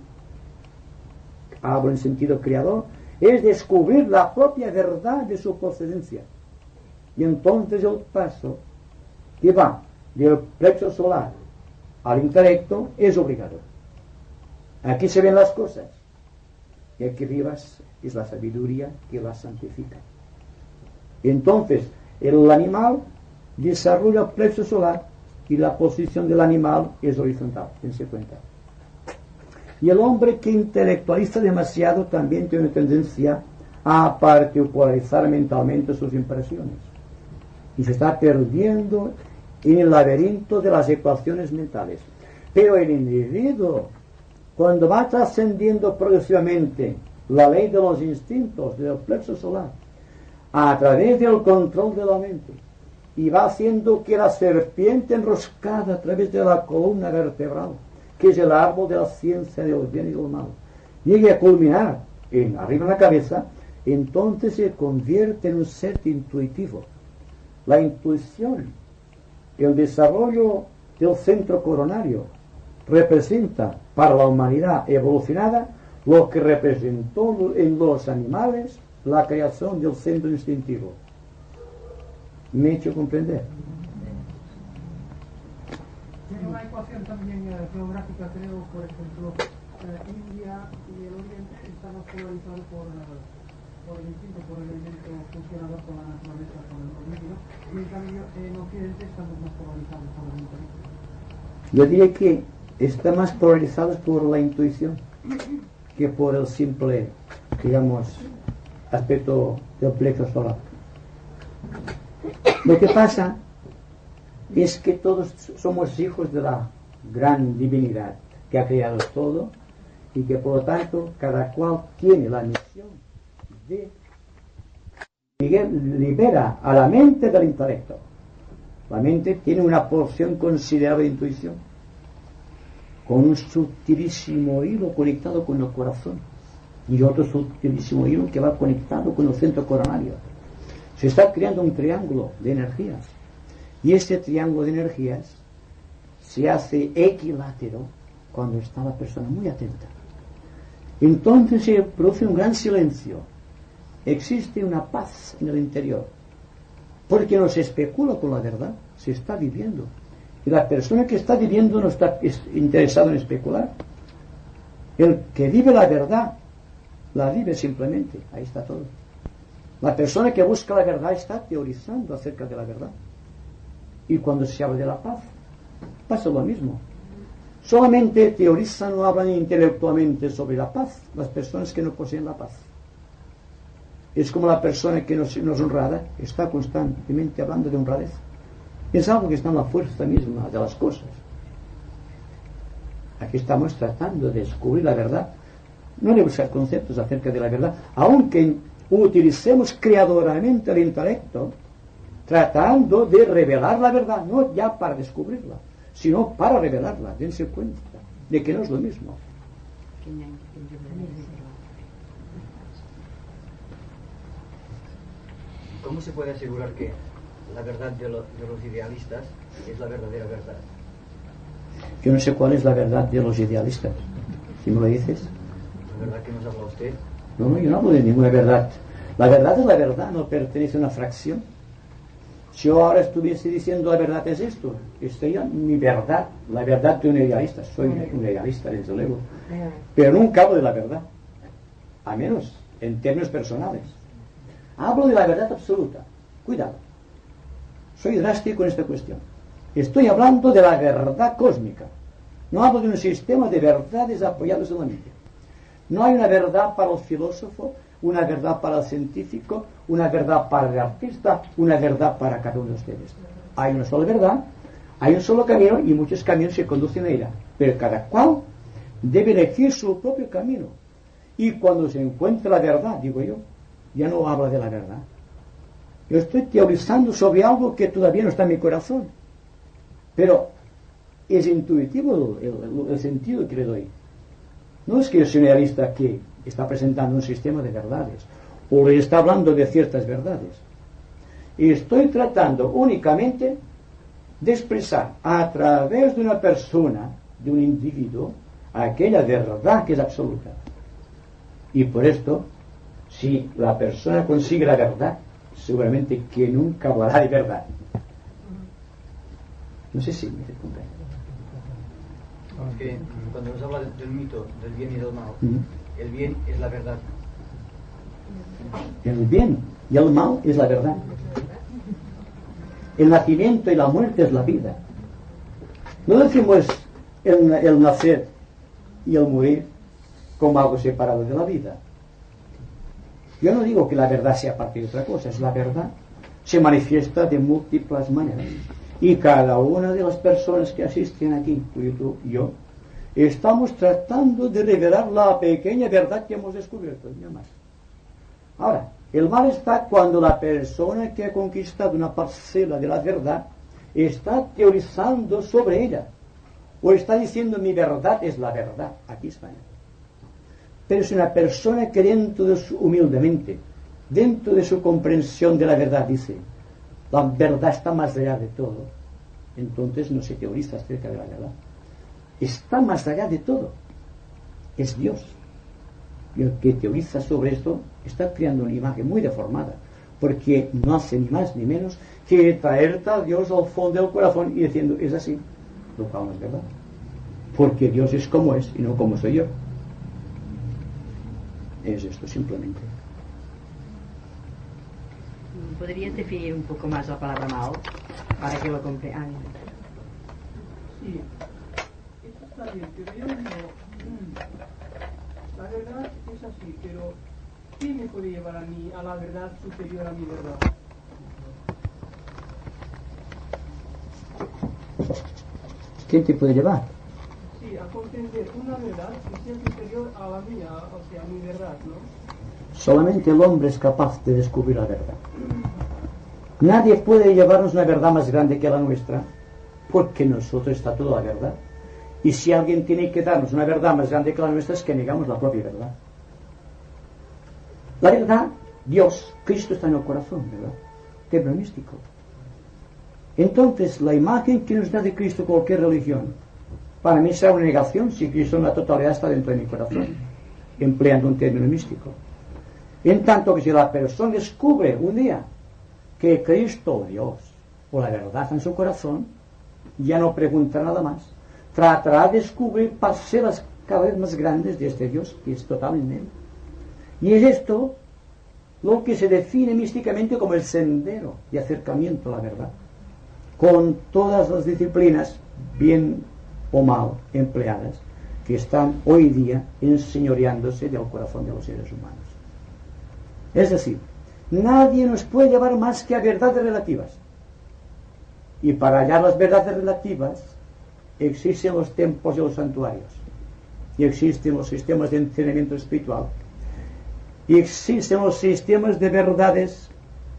hablo en sentido creador, es descubrir la propia verdad de su procedencia. Y entonces el paso que va del plexo solar al intelecto es obligado. Aquí se ven las cosas, y aquí arriba es la sabiduría que las santifica. Entonces el animal desarrolla el plexo solar y la posición del animal es horizontal, dense cuenta. Y el hombre que intelectualiza demasiado también tiene una tendencia a particularizar mentalmente sus impresiones y se está perdiendo en el laberinto de las ecuaciones mentales. Pero el individuo, cuando va trascendiendo progresivamente la ley de los instintos del plexo solar a través del control de la mente, y va haciendo que la serpiente enroscada a través de la columna vertebral, que es el árbol de la ciencia del bien y del mal, llegue a culminar arriba en la cabeza, entonces se convierte en un ser intuitivo. La intuición, el desarrollo del centro coronario, representa para la humanidad evolucionada lo que representó en los animales la creación del centro instintivo. ¿Me he hecho comprender? ecuación también geográfica, creo, por ejemplo, India y el Oriente están más polarizados por el instinto, por el elemento funcionador con la naturaleza, con el líquido, y en cambio en Occidente estamos más polarizados por el intelecto. Yo diría que está más polarizados por la intuición que por el simple, digamos, aspecto del plexo solar. Lo que pasa es que todos somos hijos de la gran divinidad que ha creado todo y que por lo tanto cada cual tiene la misión de libera a la mente del intelecto. La mente tiene una porción considerable de intuición con un sutilísimo hilo conectado con el corazón y otro sutilísimo hilo que va conectado con el centro coronario. Se está creando un triángulo de energías y este triángulo de energías se hace equilátero cuando está la persona muy atenta. Entonces se produce un gran silencio, existe una paz en el interior, porque no se especula con la verdad, se está viviendo. Y la persona que está viviendo no está interesada en especular. El que vive la verdad, la vive simplemente, ahí está todo. La persona que busca la verdad está teorizando acerca de la verdad. Y cuando se habla de la paz, pasa lo mismo. Solamente teorizan o hablan intelectualmente sobre la paz las personas que no poseen la paz. Es como la persona que no es honrada, está constantemente hablando de honradez. Es algo que está en la fuerza misma de las cosas. Aquí estamos tratando de descubrir la verdad, no de buscar conceptos acerca de la verdad, aunque utilicemos creadoramente el intelecto, tratando de revelar la verdad, no ya para descubrirla, sino para revelarla. Dense cuenta de que no es lo mismo. ¿Cómo se puede asegurar que la verdad de los idealistas es la verdadera verdad? Yo no sé cuál es la verdad de los idealistas. ¿Si me lo dices? ¿La verdad que nos habla usted? No, yo no hablo de ninguna verdad. La verdad es la verdad, no pertenece a una fracción. Si yo ahora estuviese diciendo la verdad es esto, sería mi verdad, la verdad de un idealista. Soy un idealista, desde luego. Pero nunca hablo de la verdad, a menos en términos personales. Hablo de la verdad absoluta. Cuidado. Soy drástico en esta cuestión. Estoy hablando de la verdad cósmica. No hablo de un sistema de verdades apoyados en la mente. No hay una verdad para el filósofo, una verdad para el científico, una verdad para el artista, una verdad para cada uno de ustedes. Hay una sola verdad, hay un solo camino y muchos caminos se conducen a ella. Pero cada cual debe elegir su propio camino. Y cuando se encuentra la verdad, digo yo, ya no habla de la verdad. Yo estoy teorizando sobre algo que todavía no está en mi corazón. Pero es intuitivo el sentido que le doy. No es que yo soy un idealista que está presentando un sistema de verdades o le está hablando de ciertas verdades. Y estoy tratando únicamente de expresar a través de una persona, de un individuo, aquella verdad que es absoluta. Y por esto, si la persona consigue la verdad, seguramente que nunca hablará de verdad. No sé si me comprende. Es que cuando nos habla del mito del bien y del mal, el bien es la verdad. El bien y el mal es la verdad. El nacimiento y la muerte es la vida. No decimos el nacer y el morir como algo separado de la vida. Yo no digo que la verdad sea parte de otra cosa, es la verdad. Se manifiesta de múltiples maneras. Y cada una de las personas que asisten aquí, tú y yo, estamos tratando de revelar la pequeña verdad que hemos descubierto, nada más. Ahora, el mal está cuando la persona que ha conquistado una parcela de la verdad está teorizando sobre ella, o está diciendo mi verdad es la verdad. Aquí está. Pero es una persona que dentro de su humildemente, dentro de su comprensión de la verdad, dice, la verdad está más allá de todo. Entonces no se teoriza acerca de la verdad. Está más allá de todo. Es Dios. Y el que teoriza sobre esto está creando una imagen muy deformada, porque no hace ni más ni menos que traerte a Dios al fondo del corazón y diciendo, es así. lo cual no es verdad. Porque Dios es como es y no como soy yo. Es esto simplemente. ¿Podrías definir un poco más la palabra mal para que lo comprendan? Sí, eso está bien, pero yo digo, la verdad es así, pero ¿qué me puede llevar a mí a la verdad superior a mi verdad? ¿Quién te puede llevar? Sí, a comprender una verdad que sea superior a la mía, o sea, a mi verdad, ¿no? Solamente el hombre es capaz de descubrir la verdad. Nadie puede llevarnos una verdad más grande que la nuestra, porque en nosotros está toda la verdad. Y si alguien tiene que darnos una verdad más grande que la nuestra, es que negamos la propia verdad. La verdad, Dios, Cristo está en el corazón, ¿verdad? Templo místico. Entonces, la imagen que nos da de Cristo cualquier religión, para mí será una negación si Cristo en la totalidad está dentro de mi corazón, empleando un término místico. En tanto que si la persona descubre un día que Cristo, Dios, o la verdad está en su corazón, ya no pregunta nada más. Tratará de descubrir parcelas cada vez más grandes de este Dios que es total en él. Y es esto lo que se define místicamente como el sendero de acercamiento a la verdad, con todas las disciplinas, bien o mal empleadas, que están hoy día enseñoreándose del corazón de los seres humanos. Es decir, nadie nos puede llevar más que a verdades relativas. Y para hallar las verdades relativas existen los templos y los santuarios, y existen los sistemas de entrenamiento espiritual, y existen los sistemas de verdades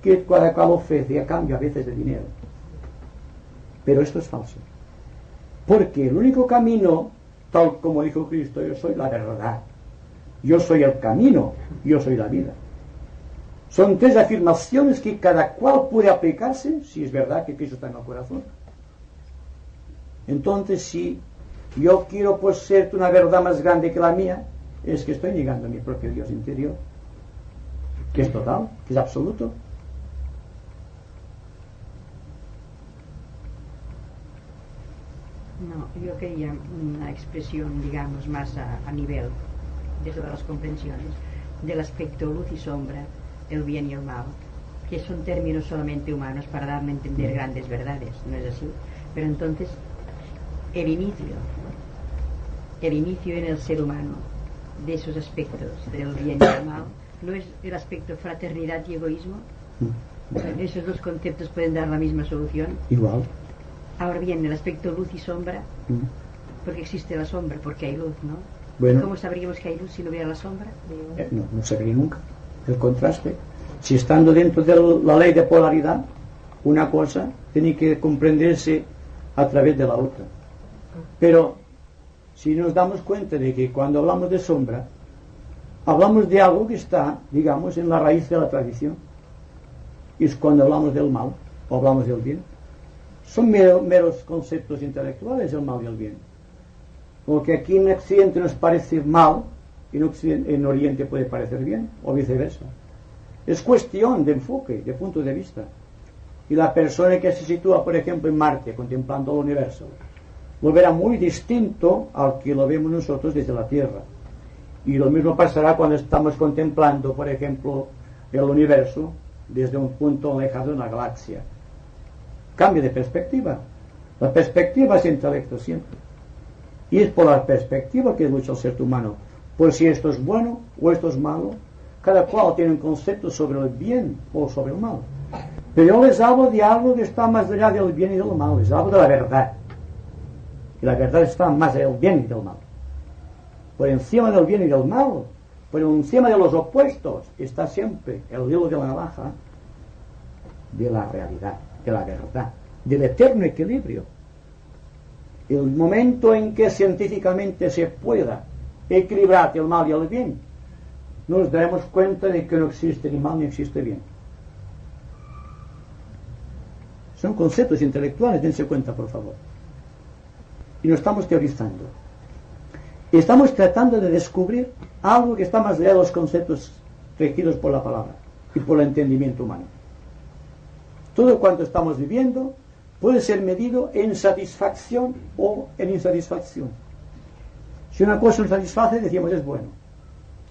que cada cual ofrece a cambio a veces de dinero. Pero esto es falso, porque el único camino, tal como dijo Cristo, yo soy la verdad, yo soy el camino, yo soy la vida. Son tres afirmaciones que cada cual puede aplicarse si es verdad que Cristo está en el corazón. Entonces, si yo quiero poseer una verdad más grande que la mía, es que estoy negando a mi propio Dios interior, que es total, que es absoluto. No, yo quería una expresión, digamos, más a nivel de todas las comprensiones, del aspecto luz y sombra, el bien y el mal, que son términos solamente humanos para darme a entender grandes verdades, ¿no es así? Pero entonces, el inicio en el ser humano de esos aspectos del bien y el mal, ¿no es el aspecto fraternidad y egoísmo? Esos dos conceptos pueden dar la misma solución. Igual. Ahora bien, el aspecto luz y sombra, porque existe la sombra, porque hay luz, ¿no? Bueno, ¿Cómo sabríamos que hay luz si no hubiera la sombra? no sabría nunca. El contraste. Si estando dentro de la ley de polaridad, una cosa tiene que comprenderse a través de la otra. Pero si nos damos cuenta de que cuando hablamos de sombra, hablamos de algo que está, digamos, en la raíz de la tradición. Y es cuando hablamos del mal, o hablamos del bien. Son meros conceptos intelectuales, el mal y el bien. Porque aquí en Occidente nos parece mal, y en Oriente puede parecer bien, o viceversa. Es cuestión de enfoque, de punto de vista. Y la persona que se sitúa, por ejemplo, en Marte, contemplando el universo, lo verá muy distinto al que lo vemos nosotros desde la Tierra. Y lo mismo pasará cuando estamos contemplando, por ejemplo, el universo desde un punto lejano de una galaxia. Cambio de perspectiva. La perspectiva es intelecto siempre. Y es por la perspectiva que lucha el ser humano. Por si esto es bueno o esto es malo. Cada cual tiene un concepto sobre el bien o sobre el mal. Pero yo les hablo de algo que está más allá del bien y del mal. Les hablo de la verdad. Y la verdad está más allá del bien y del mal. Por encima del bien y del mal, por encima de los opuestos, está siempre el hilo de la navaja de la realidad, de la verdad, del eterno equilibrio. El momento en que científicamente se pueda equilibrar el mal y el bien, nos daremos cuenta de que no existe ni mal ni existe bien. Son conceptos intelectuales, dense cuenta, por favor. Y no estamos teorizando. Estamos tratando de descubrir algo que está más allá de los conceptos regidos por la palabra y por el entendimiento humano. Todo cuanto estamos viviendo puede ser medido en satisfacción o en insatisfacción. Si una cosa nos satisface, decimos es bueno.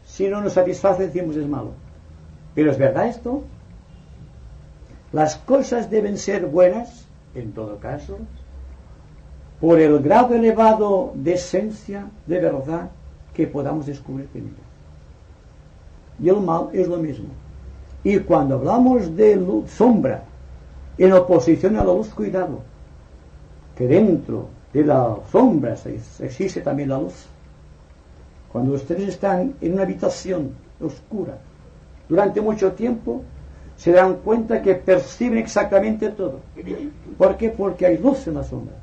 Si no nos satisface, decimos es malo. Pero ¿es verdad esto? Las cosas deben ser buenas, en todo caso, por el grado elevado de esencia, de verdad, que podamos descubrir en ellas. Y el mal es lo mismo. Y cuando hablamos de luz, sombra, en oposición a la luz, cuidado, que dentro de la sombra existe también la luz. Cuando ustedes están en una habitación oscura durante mucho tiempo, se dan cuenta que perciben exactamente todo. ¿Por qué? Porque hay luz en la sombra.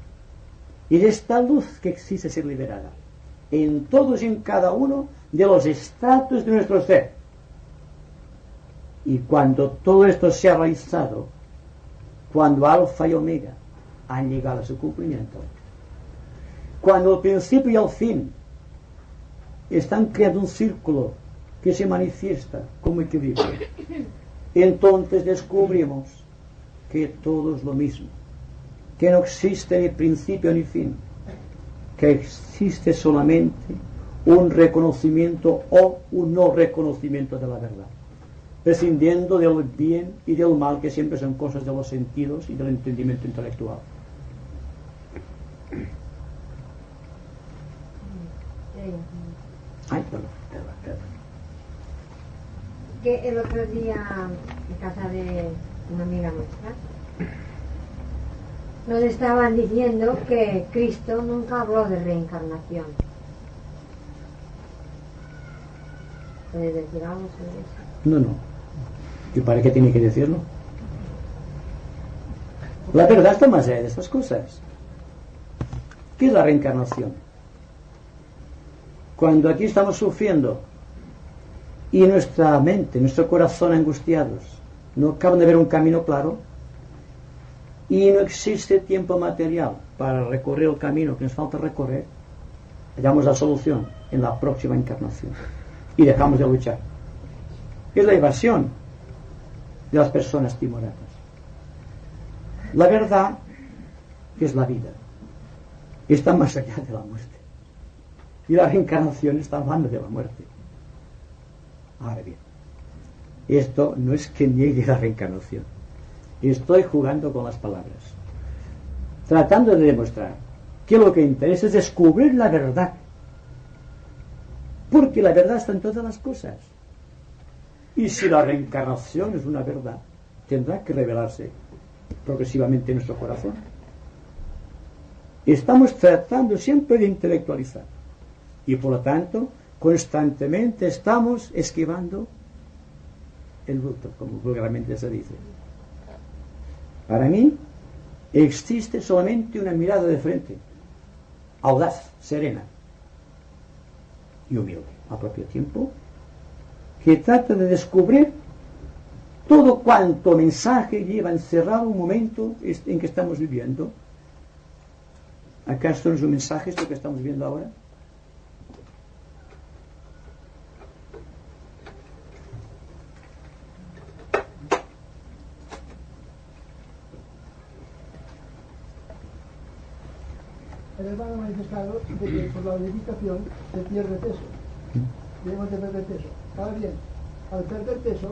Y de esta luz que existe ser liberada en todos y en cada uno de los estratos de nuestro ser. Y cuando todo esto se ha realizado, cuando Alfa y Omega han llegado a su cumplimiento, cuando el principio y el fin están creando un círculo que se manifiesta como equilibrio, entonces descubrimos que todo es lo mismo, que no existe ni principio ni fin, que existe solamente un reconocimiento o un no reconocimiento de la verdad, prescindiendo del bien y del mal, que siempre son cosas de los sentidos y del entendimiento intelectual. Ay, perdón. Que el otro día en casa de una amiga nuestra nos estaban diciendo que Cristo nunca habló de reencarnación. ¿Puedes decir algo sobre eso? No. ¿Y para qué tiene que decirlo? La verdad está más allá de estas cosas. ¿Qué es la reencarnación? Cuando aquí estamos sufriendo y nuestra mente, nuestro corazón angustiados, no acaban de ver un camino claro y no existe tiempo material para recorrer el camino que nos falta recorrer, hallamos la solución en la próxima encarnación y dejamos de luchar. Es la evasión de las personas timoradas. La verdad es la vida, está más allá de la muerte, y la reencarnación está hablando de la muerte. Ahora bien, esto no es que niegue la reencarnación. Estoy jugando con las palabras, tratando de demostrar que lo que interesa es descubrir la verdad, porque la verdad está en todas las cosas. Y si la reencarnación es una verdad, tendrá que revelarse progresivamente en nuestro corazón. Estamos tratando siempre de intelectualizar y por lo tanto constantemente estamos esquivando el bruto, como vulgarmente se dice. Para mí existe solamente una mirada de frente, audaz, serena y humilde al propio tiempo, que trata de descubrir todo cuanto mensaje lleva encerrado un momento en que estamos viviendo. ¿Acaso no es un mensaje esto que estamos viendo ahora? El hermano ha manifestado de que por la meditación se pierde peso. Debemos de perder peso. Ahora bien, al perder peso,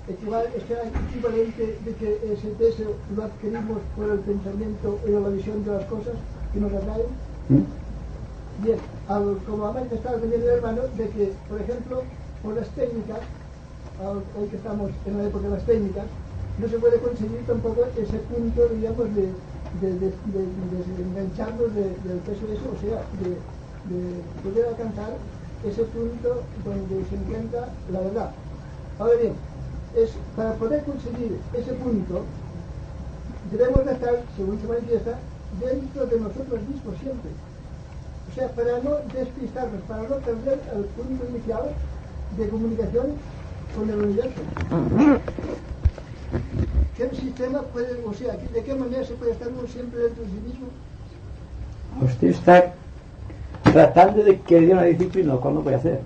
es equivalente de que ese peso lo adquirimos por el pensamiento o la visión de las cosas que nos atraen. Bien, como ha manifestado también el hermano, de que, por ejemplo, por las técnicas, hoy que estamos en la época de las técnicas, no se puede conseguir tampoco ese punto, digamos, de engancharnos del peso de eso, o sea, de poder alcanzar ese punto donde se encuentra la verdad. Ahora bien, para poder conseguir ese punto, debemos de estar, según se manifiesta, dentro de nosotros mismos siempre. O sea, para no despistarnos, para no perder el punto inicial de comunicación con el universo. ¿Qué sistema puede, o sea, de qué manera se puede estar uno siempre dentro de sí mismo? Usted está tratando de que le dé una disciplina, lo cual no puede hacer.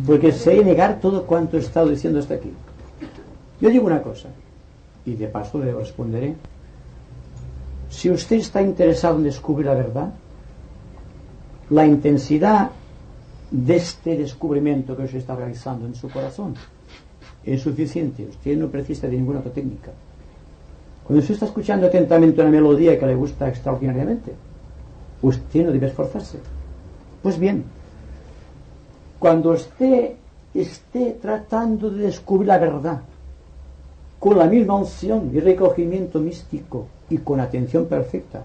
Porque sé negar todo cuanto he estado diciendo hasta aquí. Yo digo una cosa. y de paso le responderé, si usted está interesado en descubrir la verdad, la intensidad de este descubrimiento que usted está realizando en su corazón es suficiente. Usted no precisa de ninguna otra técnica. Cuando usted está escuchando atentamente una melodía que le gusta extraordinariamente, usted no debe esforzarse. Pues bien, cuando usted esté tratando de descubrir la verdad con la misma unción y recogimiento místico y con atención perfecta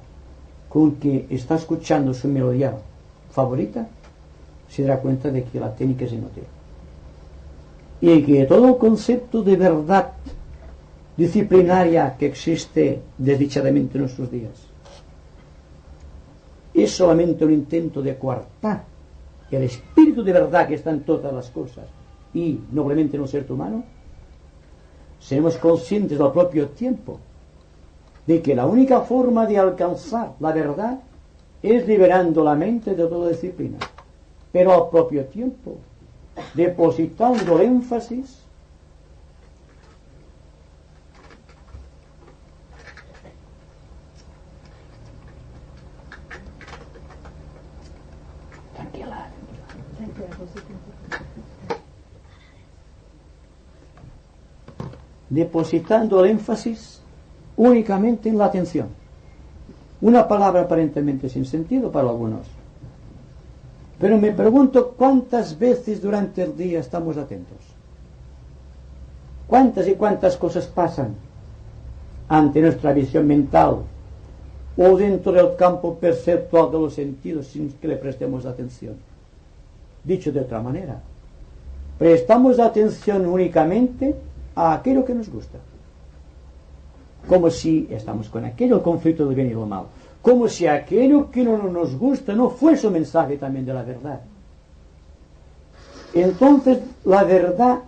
con que está escuchando su melodía favorita, se dará cuenta de que la técnica es inútil y que todo concepto de verdad disciplinaria que existe desdichadamente en nuestros días es solamente un intento de coartar el espíritu de verdad que está en todas las cosas y noblemente en un ser humano. Seremos conscientes al propio tiempo de que la única forma de alcanzar la verdad es liberando la mente de toda disciplina, pero al propio tiempo depositando el énfasis únicamente en la atención. Una palabra aparentemente sin sentido para algunos, pero me pregunto cuántas veces durante el día estamos atentos, cuántas y cuántas cosas pasan ante nuestra visión mental o dentro del campo perceptual de los sentidos sin que le prestemos atención. Dicho de otra manera, prestamos atención únicamente a aquello que nos gusta, como si estamos con aquello conflicto del bien y del mal, como si aquello que no nos gusta no fuese un mensaje también de la verdad. Entonces la verdad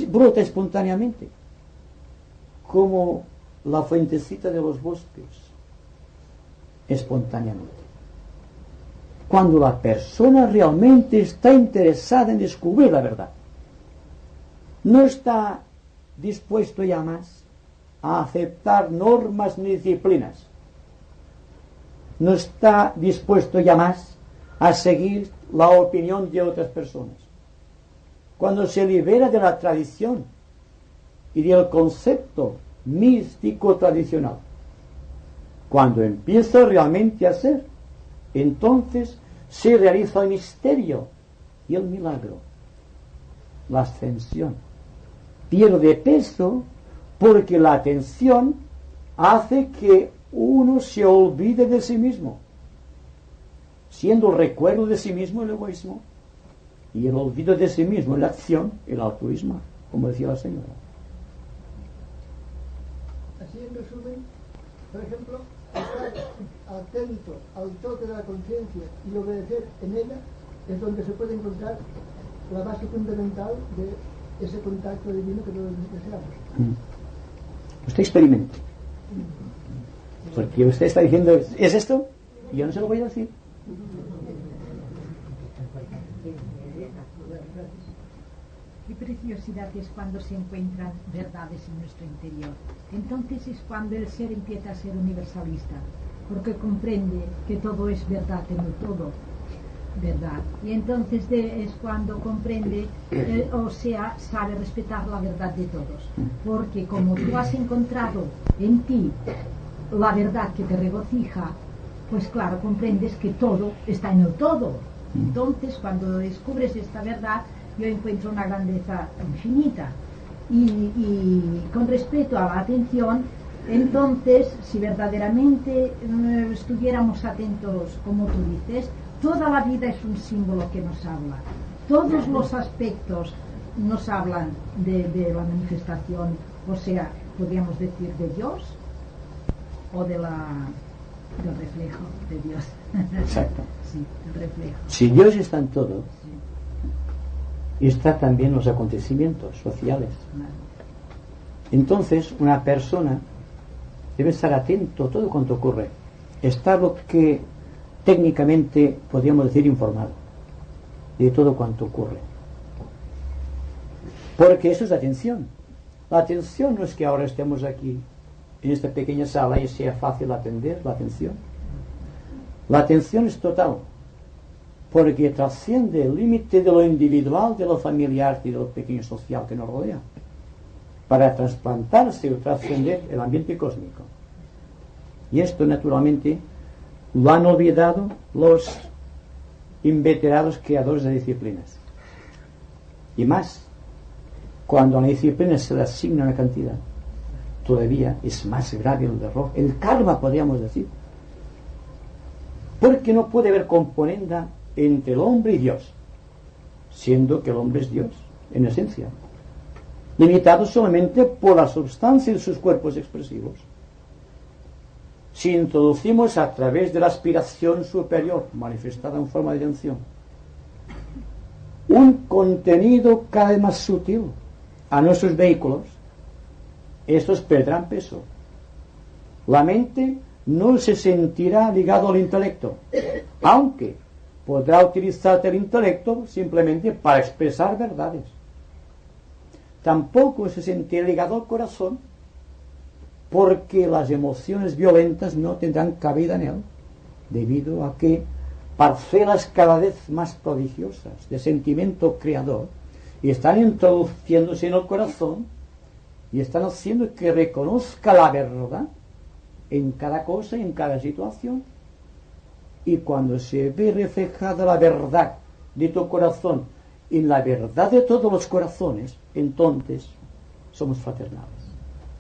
brota espontáneamente como la fuentecita de los bosques, espontáneamente, cuando la persona realmente está interesada en descubrir la verdad. No está dispuesto ya más a aceptar normas ni disciplinas. No está dispuesto ya más a seguir la opinión de otras personas. Cuando se libera de la tradición y del concepto místico tradicional, cuando empieza realmente a ser, entonces se realiza el misterio y el milagro, la ascensión. Pierde peso porque la atención hace que uno se olvide de sí mismo, siendo el recuerdo de sí mismo el egoísmo y el olvido de sí mismo la acción, el altruismo, como decía la señora. Así en resumen, por ejemplo, estar atento al toque de la conciencia y obedecer en ella es donde se puede encontrar la base fundamental de ese contacto divino que todos deseamos. Usted experimente, porque usted está diciendo ¿es esto? Y yo no se lo voy a decir. Qué preciosidad es cuando se encuentran verdades en nuestro interior. Entonces es cuando el ser empieza a ser universalista, porque comprende que todo es verdad en el todo, verdad. Y entonces es cuando comprende, o sea, sabe respetar la verdad de todos. Porque como tú has encontrado en ti la verdad que te regocija, pues claro, comprendes que todo está en el todo. Entonces, cuando descubres esta verdad, yo encuentro una grandeza infinita. Y con respecto a la atención, entonces, si verdaderamente estuviéramos atentos, como tú dices, toda la vida es un símbolo que nos habla. Todos los aspectos nos hablan de la manifestación, o sea, podríamos decir de Dios o del reflejo de Dios. Exacto. Sí, el reflejo. Si Dios está en todo, está también en los acontecimientos sociales. Entonces, una persona debe estar atento a todo cuanto ocurre, estar lo que técnicamente podríamos decir informado de todo cuanto ocurre, porque eso es atención. La atención no es que ahora estemos aquí en esta pequeña sala y sea fácil atender la atención. La atención es total, porque trasciende el límite de lo individual, de lo familiar y de lo pequeño social que nos rodea, para trasplantarse o trascender el ambiente cósmico. Y esto, naturalmente, lo han olvidado los inveterados creadores de disciplinas. Y más, cuando a la disciplina se le asigna una cantidad, todavía es más grave el error, el karma, podríamos decir. Porque no puede haber componenda entre el hombre y Dios, siendo que el hombre es Dios, en esencia, limitado solamente por la substancia de sus cuerpos expresivos. Si introducimos a través de la aspiración superior, manifestada en forma de atención, un contenido cada vez más sutil a nuestros vehículos, estos perderán peso. La mente no se sentirá ligado al intelecto, aunque podrá utilizar el intelecto simplemente para expresar verdades. Tampoco se sentirá ligado al corazón, porque las emociones violentas no tendrán cabida en él, debido a que parcelas cada vez más prodigiosas de sentimiento creador y están introduciéndose en el corazón y están haciendo que reconozca la verdad en cada cosa y en cada situación. Y cuando se ve reflejada la verdad de tu corazón en la verdad de todos los corazones, entonces somos fraternales,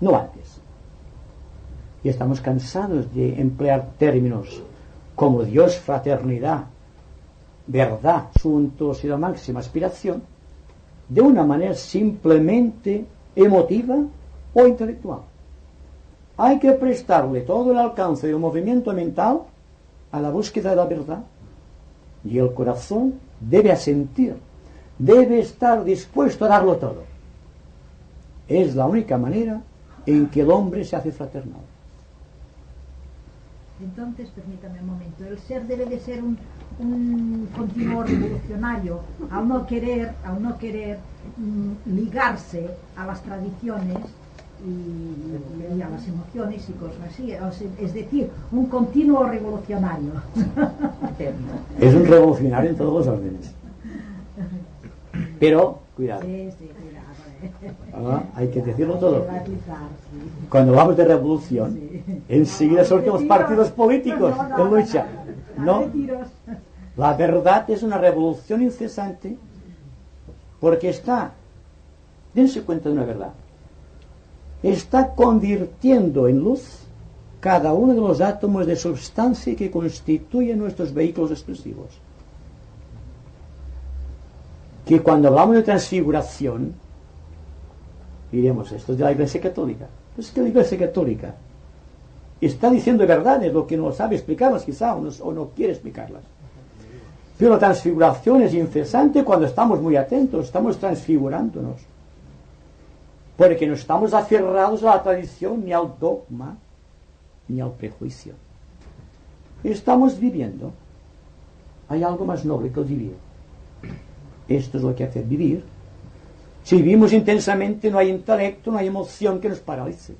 no antes. Y estamos cansados de emplear términos como Dios, fraternidad, verdad, suntuosidad máxima, aspiración, de una manera simplemente emotiva o intelectual. Hay que prestarle todo el alcance del movimiento mental a la búsqueda de la verdad, y el corazón debe asentir, debe estar dispuesto a darlo todo. Es la única manera en que el hombre se hace fraternal. Entonces, permítame un momento, el ser debe de ser un continuo revolucionario, al no querer ligarse a las tradiciones y a las emociones y cosas así, es decir, un continuo revolucionario. Es un revolucionario en todos los órdenes. Pero, cuidado. Sí, cuidado. Hay que decirlo todo. Cuando hablamos de revolución, enseguida surgen los partidos políticos de lucha. No, la verdad es una revolución incesante, porque dense cuenta de una verdad, está convirtiendo en luz cada uno de los átomos de sustancia que constituyen nuestros vehículos expresivos. Que cuando hablamos de transfiguración, diremos, esto es de la Iglesia Católica. Pues es que la Iglesia Católica está diciendo verdades, lo que no sabe explicarlas quizá, o no quiere explicarlas. Pero la transfiguración es incesante cuando estamos muy atentos, estamos transfigurándonos. Porque no estamos aferrados a la tradición, ni al dogma, ni al prejuicio. Estamos viviendo. Hay algo más noble que el vivir. Esto es lo que hace vivir. Si vivimos intensamente, no hay intelecto, no hay emoción que nos paralice.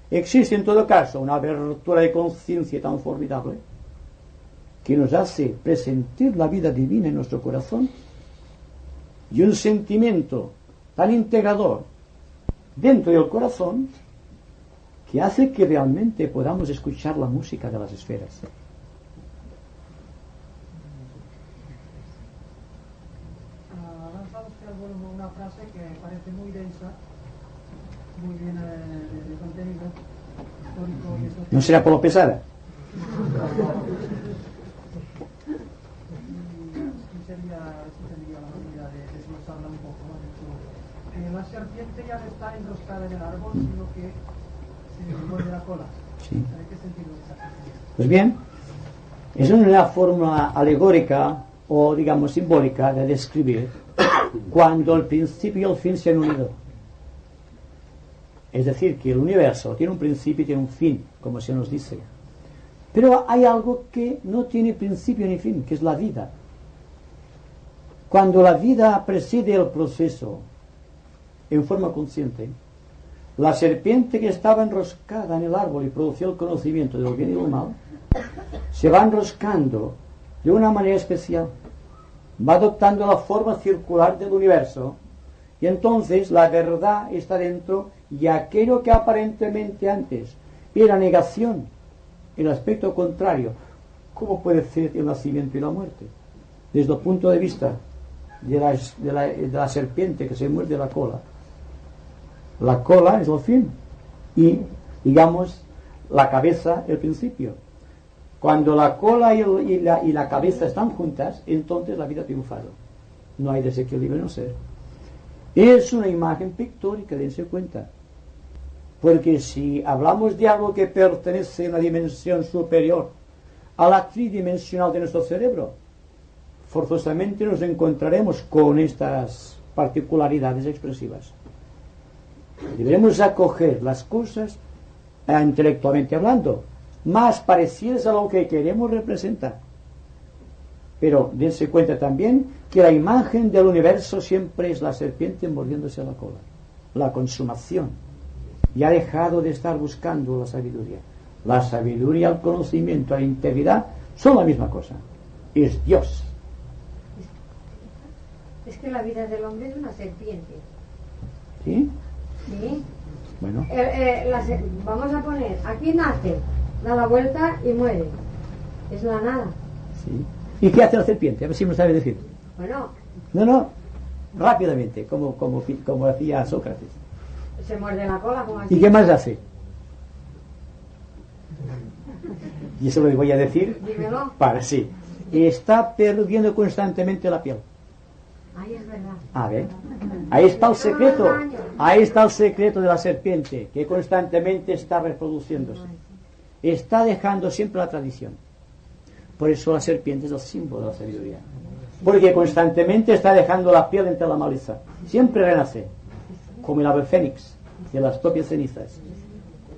Existe en todo caso una abertura de conciencia tan formidable que nos hace presentir la vida divina en nuestro corazón, y un sentimiento tan integrador dentro del corazón que hace que realmente podamos escuchar la música de las esferas. Avanzamos que una frase que parece muy densa, muy bien de contenido histórico y social. ¿No será por lo pesada? Tendría la manera de desglosarla un poco, ¿no? La serpiente ya no está enroscada en el árbol, sino que se muerde la cola. Sí. ¿En qué sentido es esa? Pues bien, es una fórmula alegórica o, digamos, simbólica de describir cuando el principio y el fin se han unido. Es decir, que el universo tiene un principio y tiene un fin, como se nos dice. Pero hay algo que no tiene principio ni fin, que es la vida. Cuando la vida preside el proceso en forma consciente, La serpiente que estaba enroscada en el árbol y producía el conocimiento del bien y del mal, se va enroscando de una manera especial, va adoptando la forma circular del universo, y entonces la verdad está dentro, y aquello que aparentemente antes era negación, el aspecto contrario, ¿cómo puede ser el nacimiento y la muerte? Desde el punto de vista de la serpiente que se muerde la cola es el fin, y digamos la cabeza el principio. Cuando la cola y la cabeza están juntas, entonces la vida ha triunfado. No hay desequilibrio en el ser. Es una imagen pictórica, dense cuenta. Porque si hablamos de algo que pertenece a una dimensión superior a la tridimensional de nuestro cerebro, forzosamente nos encontraremos con estas particularidades expresivas. Debemos acoger las cosas, intelectualmente hablando, más parecidas a lo que queremos representar. Pero dense cuenta también que la imagen del universo siempre es la serpiente mordiéndose la cola, la consumación. Y ha dejado de estar buscando la sabiduría. La sabiduría, el conocimiento, la integridad son la misma cosa. Es Dios. Es que la vida del hombre es una serpiente. ¿Sí? Sí. Bueno. Vamos a poner, aquí nace, da la vuelta y muere. Es la nada. Sí. ¿Y qué hace la serpiente? A ver si me sabe decir. Bueno. No, rápidamente, como hacía Sócrates. Se muerde la cola como así. ¿Y qué más hace? Y eso lo voy a decir. Dímelo. Para sí. Está perdiendo constantemente la piel. Ahí es verdad. A ver. Ahí está el secreto. Ahí está el secreto de la serpiente, que constantemente está reproduciéndose. Está dejando siempre la tradición. Por eso la serpiente es el símbolo de la sabiduría. Porque constantemente está dejando la piel entre la maleza. Siempre renace. Como el ave fénix, de las propias cenizas.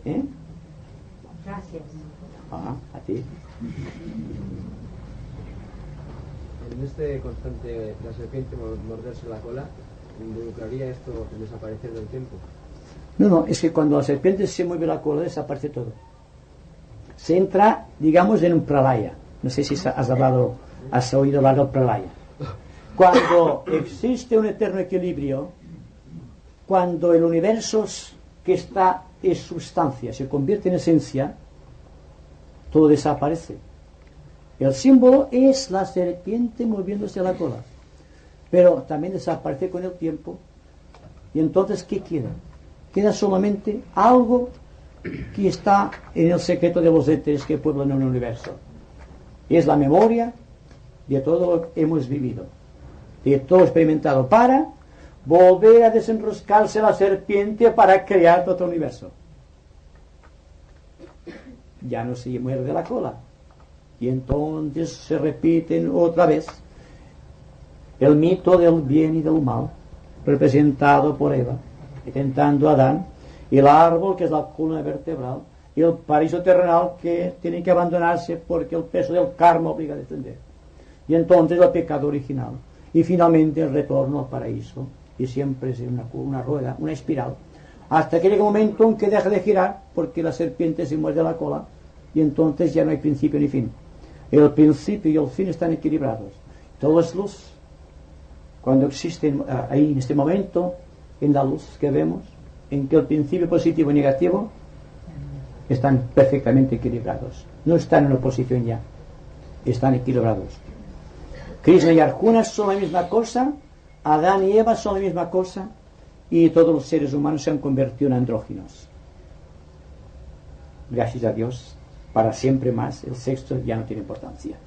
Gracias. A ti. En este constante, la serpiente morderse la cola, ¿involucraría esto el desaparecer del tiempo? No, es que cuando la serpiente se mueve la cola desaparece todo. Se entra, digamos, en un pralaya. No sé si has oído hablar del pralaya. Cuando existe un eterno equilibrio, cuando el universo que está es sustancia, se convierte en esencia, todo desaparece. El símbolo es la serpiente moviéndose la cola, pero también desaparece con el tiempo. Y entonces, ¿qué queda? Queda solamente algo que está en el secreto de los éteres que pueblan el universo. Es la memoria de todo lo que hemos vivido, de todo experimentado, para volver a desenroscarse la serpiente para crear otro universo. Ya no se muerde la cola. Y entonces se repiten otra vez el mito del bien y del mal, representado por Eva, tentando a Adán, y el árbol, que es la columna vertebral, y el paraíso terrenal, que tiene que abandonarse porque el peso del karma obliga a descender. Y entonces el pecado original. Y finalmente el retorno al paraíso. Y siempre es una rueda, una espiral, hasta que llega un momento en que deja de girar porque la serpiente se muerde la cola, y entonces ya no hay principio ni fin. El principio y el fin están equilibrados. Todo es luz. Cuando existen ahí en este momento, en la luz que vemos, en que el principio positivo y negativo están perfectamente equilibrados. No están en oposición ya. Están equilibrados. Krishna y Arjuna son la misma cosa. Adán y Eva son la misma cosa, y todos los seres humanos se han convertido en andróginos. Gracias a Dios, para siempre más, el sexo ya no tiene importancia.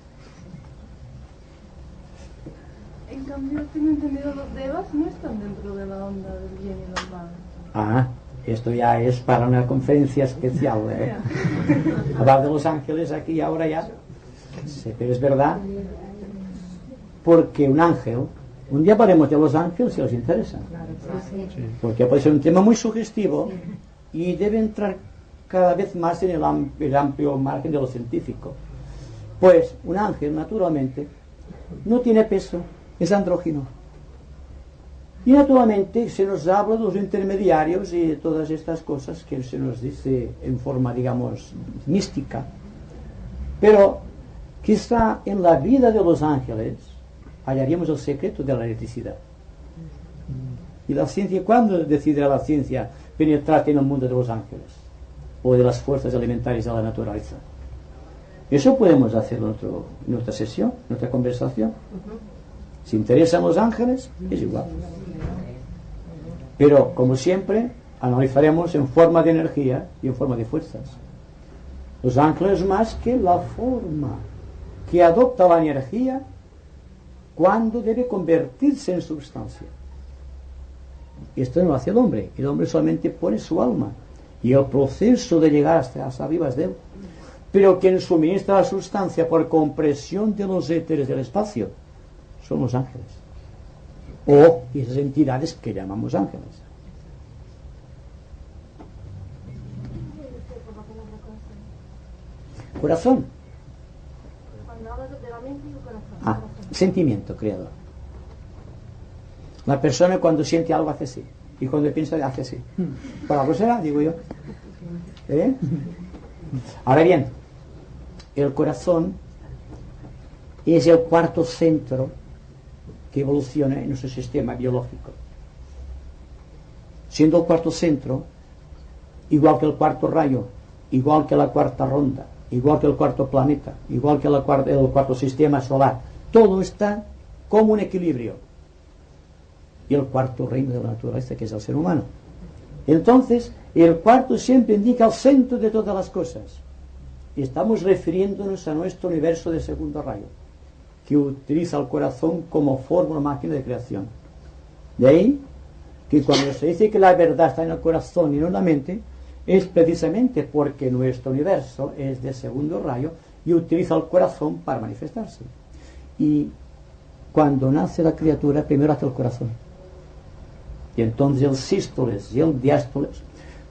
En cambio, tengo entendido, los devas no están dentro de la onda del bien y del mal. Esto ya es para una conferencia especial. Hablar de los ángeles aquí y ahora ya. Sí, pero es verdad, porque un ángel... Un día hablaremos de los ángeles si os interesa. Porque puede ser un tema muy sugestivo y debe entrar cada vez más en el amplio margen de lo científico. Pues un ángel, naturalmente, no tiene peso, es andrógino. Y naturalmente se nos habla de los intermediarios y de todas estas cosas que se nos dice en forma, digamos, mística. Pero quizá en la vida de los ángeles hallaríamos el secreto de la electricidad. Y la ciencia, ¿cuándo decidirá la ciencia penetrar en el mundo de los ángeles? O de las fuerzas elementales de la naturaleza. Eso podemos hacerlo en otra sesión, en otra conversación. Si interesan los ángeles, es igual. Pero, como siempre, analizaremos en forma de energía y en forma de fuerzas. Los ángeles más que la forma que adopta la energía cuando debe convertirse en sustancia. Esto no lo hace el hombre solamente pone su alma y el proceso de llegar hasta arriba es de él. Pero quien suministra la sustancia por compresión de los éteres del espacio son los ángeles, o esas entidades que llamamos ángeles. Corazón. Cuando hablas de la mente y el corazón. Sentimiento creador. La persona cuando siente algo hace así, y cuando piensa hace así. Por algo será, digo yo. Ahora bien, el corazón es el cuarto centro que evoluciona en nuestro sistema biológico. Siendo el cuarto centro, igual que el cuarto rayo, igual que la cuarta ronda, igual que el cuarto planeta, igual que el cuarto sistema solar, todo está como un equilibrio. Y el cuarto reino de la naturaleza, que es el ser humano. Entonces, el cuarto siempre indica el centro de todas las cosas. Y estamos refiriéndonos a nuestro universo de segundo rayo, que utiliza el corazón como fórmula, máquina de creación. De ahí que cuando se dice que la verdad está en el corazón y no en la mente, es precisamente porque nuestro universo es de segundo rayo y utiliza el corazón para manifestarse. Y cuando nace la criatura, primero hace el corazón. Y entonces el sístoles y el diástoles,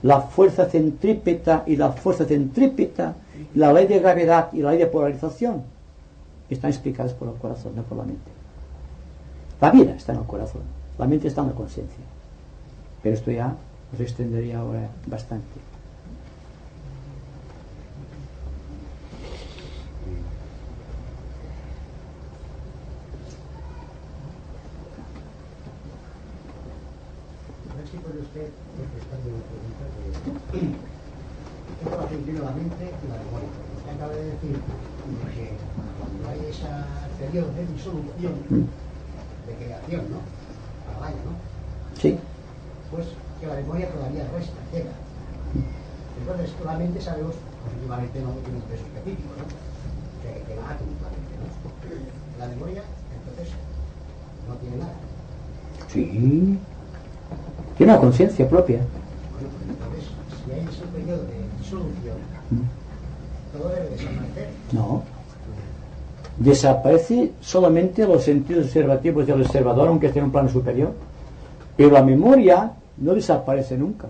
la fuerza centrípeta y la fuerza centrípeta, la ley de gravedad y la ley de polarización, están explicadas por el corazón, no por la mente. La vida está en el corazón, la mente está en la conciencia. Pero esto ya nos extendería ahora bastante. A ver si puede usted contestarme una pregunta de qué relación tiene la mente y la memoria. Usted acaba de decir que cuando hay ese periodo de disolución, de creación, ¿no? Para vaya, ¿no? Sí. Pues que la memoria todavía resta, queda. Entonces, la mente sabemos, positivamente no tiene un peso específico, ¿no? Que va átomicamente, ¿no? La memoria, entonces, no tiene nada. Sí. Tiene una conciencia propia. Bueno, pues entonces, si hay ese periodo de disolución, todo debe desaparecer. No. Desaparece solamente los sentidos observativos del observador, aunque esté en un plano superior. Pero la memoria no desaparece nunca.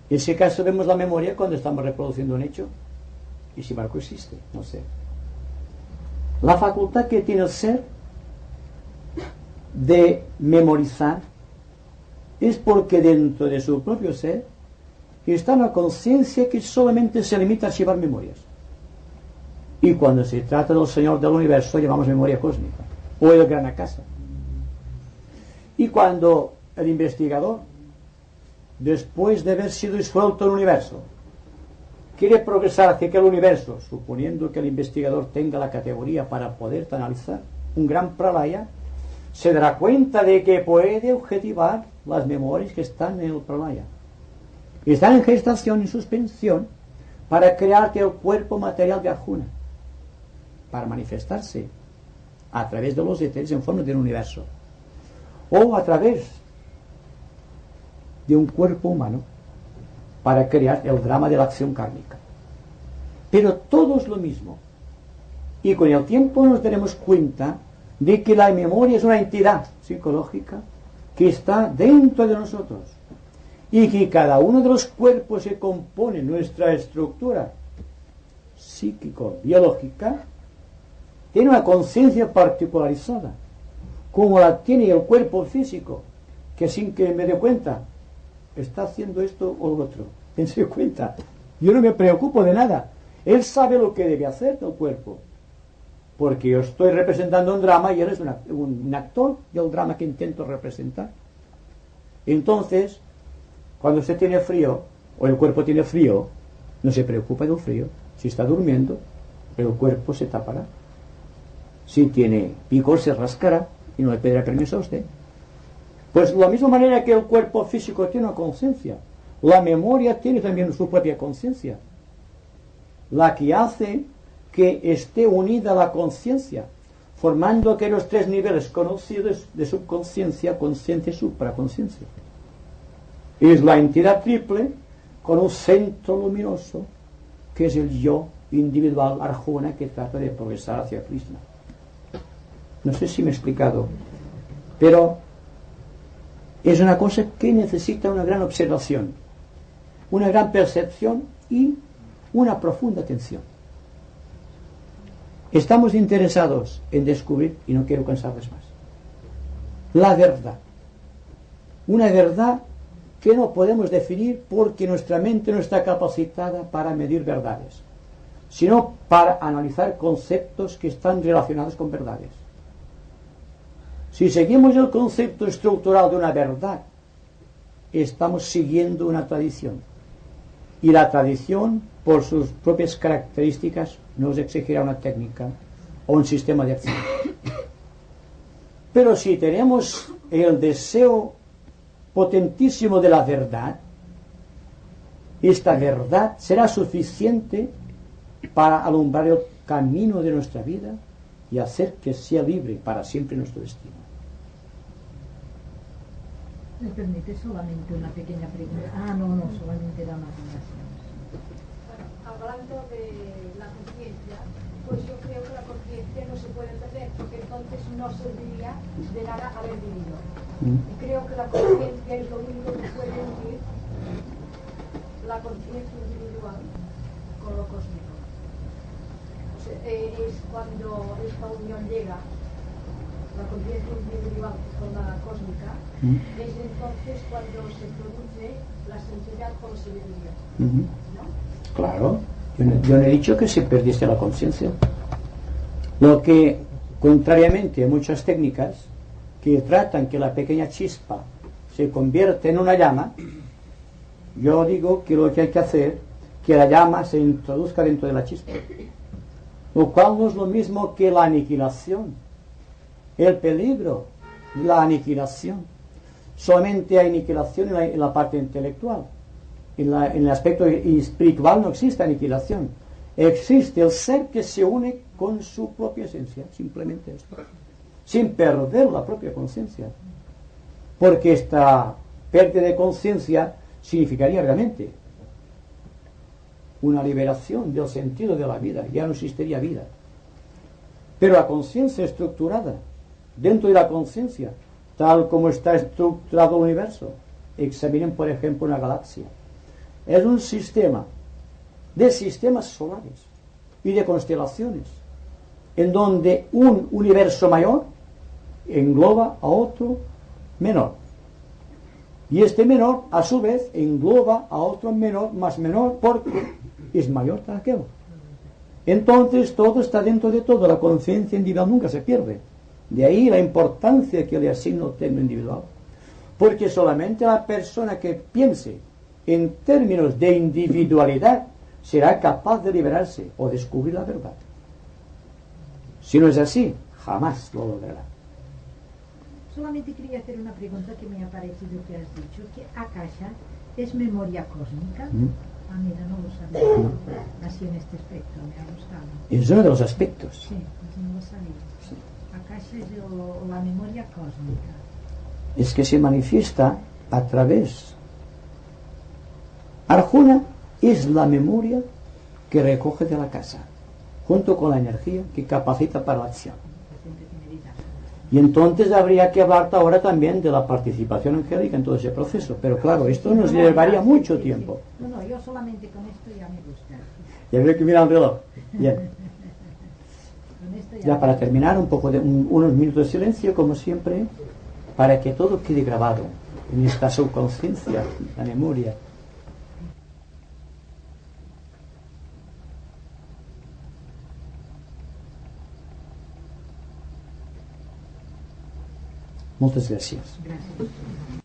En ese caso vemos la memoria cuando estamos reproduciendo un hecho. Y si marco existe, no sé. La facultad que tiene el ser de memorizar es porque dentro de su propio ser está una conciencia que solamente se limita a archivar memorias. Y cuando se trata del Señor del Universo llamamos memoria cósmica o el gran acaso. Y cuando el investigador, después de haber sido disuelto el universo, quiere progresar hacia aquel universo, suponiendo que el investigador tenga la categoría para poder analizar un gran pralaya, se dará cuenta de que puede objetivar las memorias que están en el pralaya. Y están en gestación y suspensión para crear el cuerpo material de Arjuna, para manifestarse a través de los éteres en forma de un universo, o a través de un cuerpo humano para crear el drama de la acción kármica. Pero todo es lo mismo. Y con el tiempo nos daremos cuenta de que la memoria es una entidad psicológica que está dentro de nosotros y que cada uno de los cuerpos que compone nuestra estructura psíquico-biológica tiene una conciencia particularizada, como la tiene el cuerpo físico, que sin que me dé cuenta está haciendo esto o lo otro. Dense cuenta, yo no me preocupo de nada. Él sabe lo que debe hacer el cuerpo, porque yo estoy representando un drama y él es un actor del drama que intento representar. Entonces, cuando usted tiene frío o el cuerpo tiene frío, no se preocupa del frío. Si está durmiendo, el cuerpo se tapará. Si tiene picor, se rascará y no le pedirá permiso a usted. Pues de la misma manera que el cuerpo físico tiene una conciencia, la memoria tiene también su propia conciencia, la que hace que esté unida a la conciencia, formando aquellos tres niveles conocidos de subconsciencia, conciencia y supraconciencia. Es la entidad triple con un centro luminoso que es el yo individual Arjuna que trata de progresar hacia Krishna. No sé si me he explicado, pero es una cosa que necesita una gran observación, una gran percepción y una profunda atención. Estamos interesados en descubrir, y no quiero cansarles más, la verdad. Una verdad que no podemos definir porque nuestra mente no está capacitada para medir verdades, sino para analizar conceptos que están relacionados con verdades. Si seguimos el concepto estructural de una verdad, estamos siguiendo una tradición. Y la tradición, por sus propias características, nos exigirá una técnica o un sistema de acción. Pero si tenemos el deseo potentísimo de la verdad, esta verdad será suficiente para alumbrar el camino de nuestra vida y hacer que sea libre para siempre nuestro destino. ¿Me permite solamente una pequeña pregunta? No, solamente era una aclaración. Bueno, hablando de la conciencia, pues yo creo que la conciencia no se puede perder, porque entonces no serviría de nada haber vivido. Y creo que la conciencia es lo único que puede unir la conciencia individual con lo cósmico. O sea, es cuando esta unión llega, la conciencia individual con la cósmica, es entonces cuando se produce la sensibilidad por sabiduría. ¿No? Claro, yo no he dicho que se perdiese la conciencia. Lo que, contrariamente a muchas técnicas que tratan que la pequeña chispa se convierta en una llama, yo digo que lo que hay que hacer es que la llama se introduzca dentro de la chispa, lo cual no es lo mismo que la aniquilación. El peligro de la aniquilación, solamente hay aniquilación en la parte intelectual. En el aspecto espiritual no existe aniquilación. Existe el ser que se une con su propia esencia, simplemente esto, sin perder la propia conciencia. Porque esta pérdida de conciencia significaría realmente una liberación del sentido de la vida, ya no existiría vida. Pero la conciencia estructurada dentro de la conciencia, tal como está estructurado el universo, examinen por ejemplo una galaxia, es un sistema de sistemas solares y de constelaciones, en donde un universo mayor engloba a otro menor, y este menor a su vez engloba a otro menor más menor porque es mayor que aquel. Entonces todo está dentro de todo, la conciencia individual nunca se pierde. De ahí la importancia que le asigna el término individual, porque solamente la persona que piense en términos de individualidad será capaz de liberarse o descubrir la verdad. Si no es así, jamás lo logrará. Solamente quería hacer una pregunta que me ha parecido que has dicho, que Akasha es memoria cósmica. Mira, no lo sabía. Así en este aspecto me ha gustado. Es uno de los aspectos. Sí, no lo sabía. Sí. Akasha es la memoria cósmica. Es que se manifiesta a través. Arjuna es la memoria que recoge de la casa, junto con la energía que capacita para la acción. Y entonces habría que hablar ahora también de la participación angélica en todo ese proceso. Pero claro, esto nos llevaría mucho tiempo. No, yo solamente con esto ya me gusta. Ya veo que mira el reloj. Bien. Ya para terminar, un poco de unos minutos de silencio, como siempre, para que todo quede grabado en esta subconsciencia, la memoria. Muchas gracias. Gracias.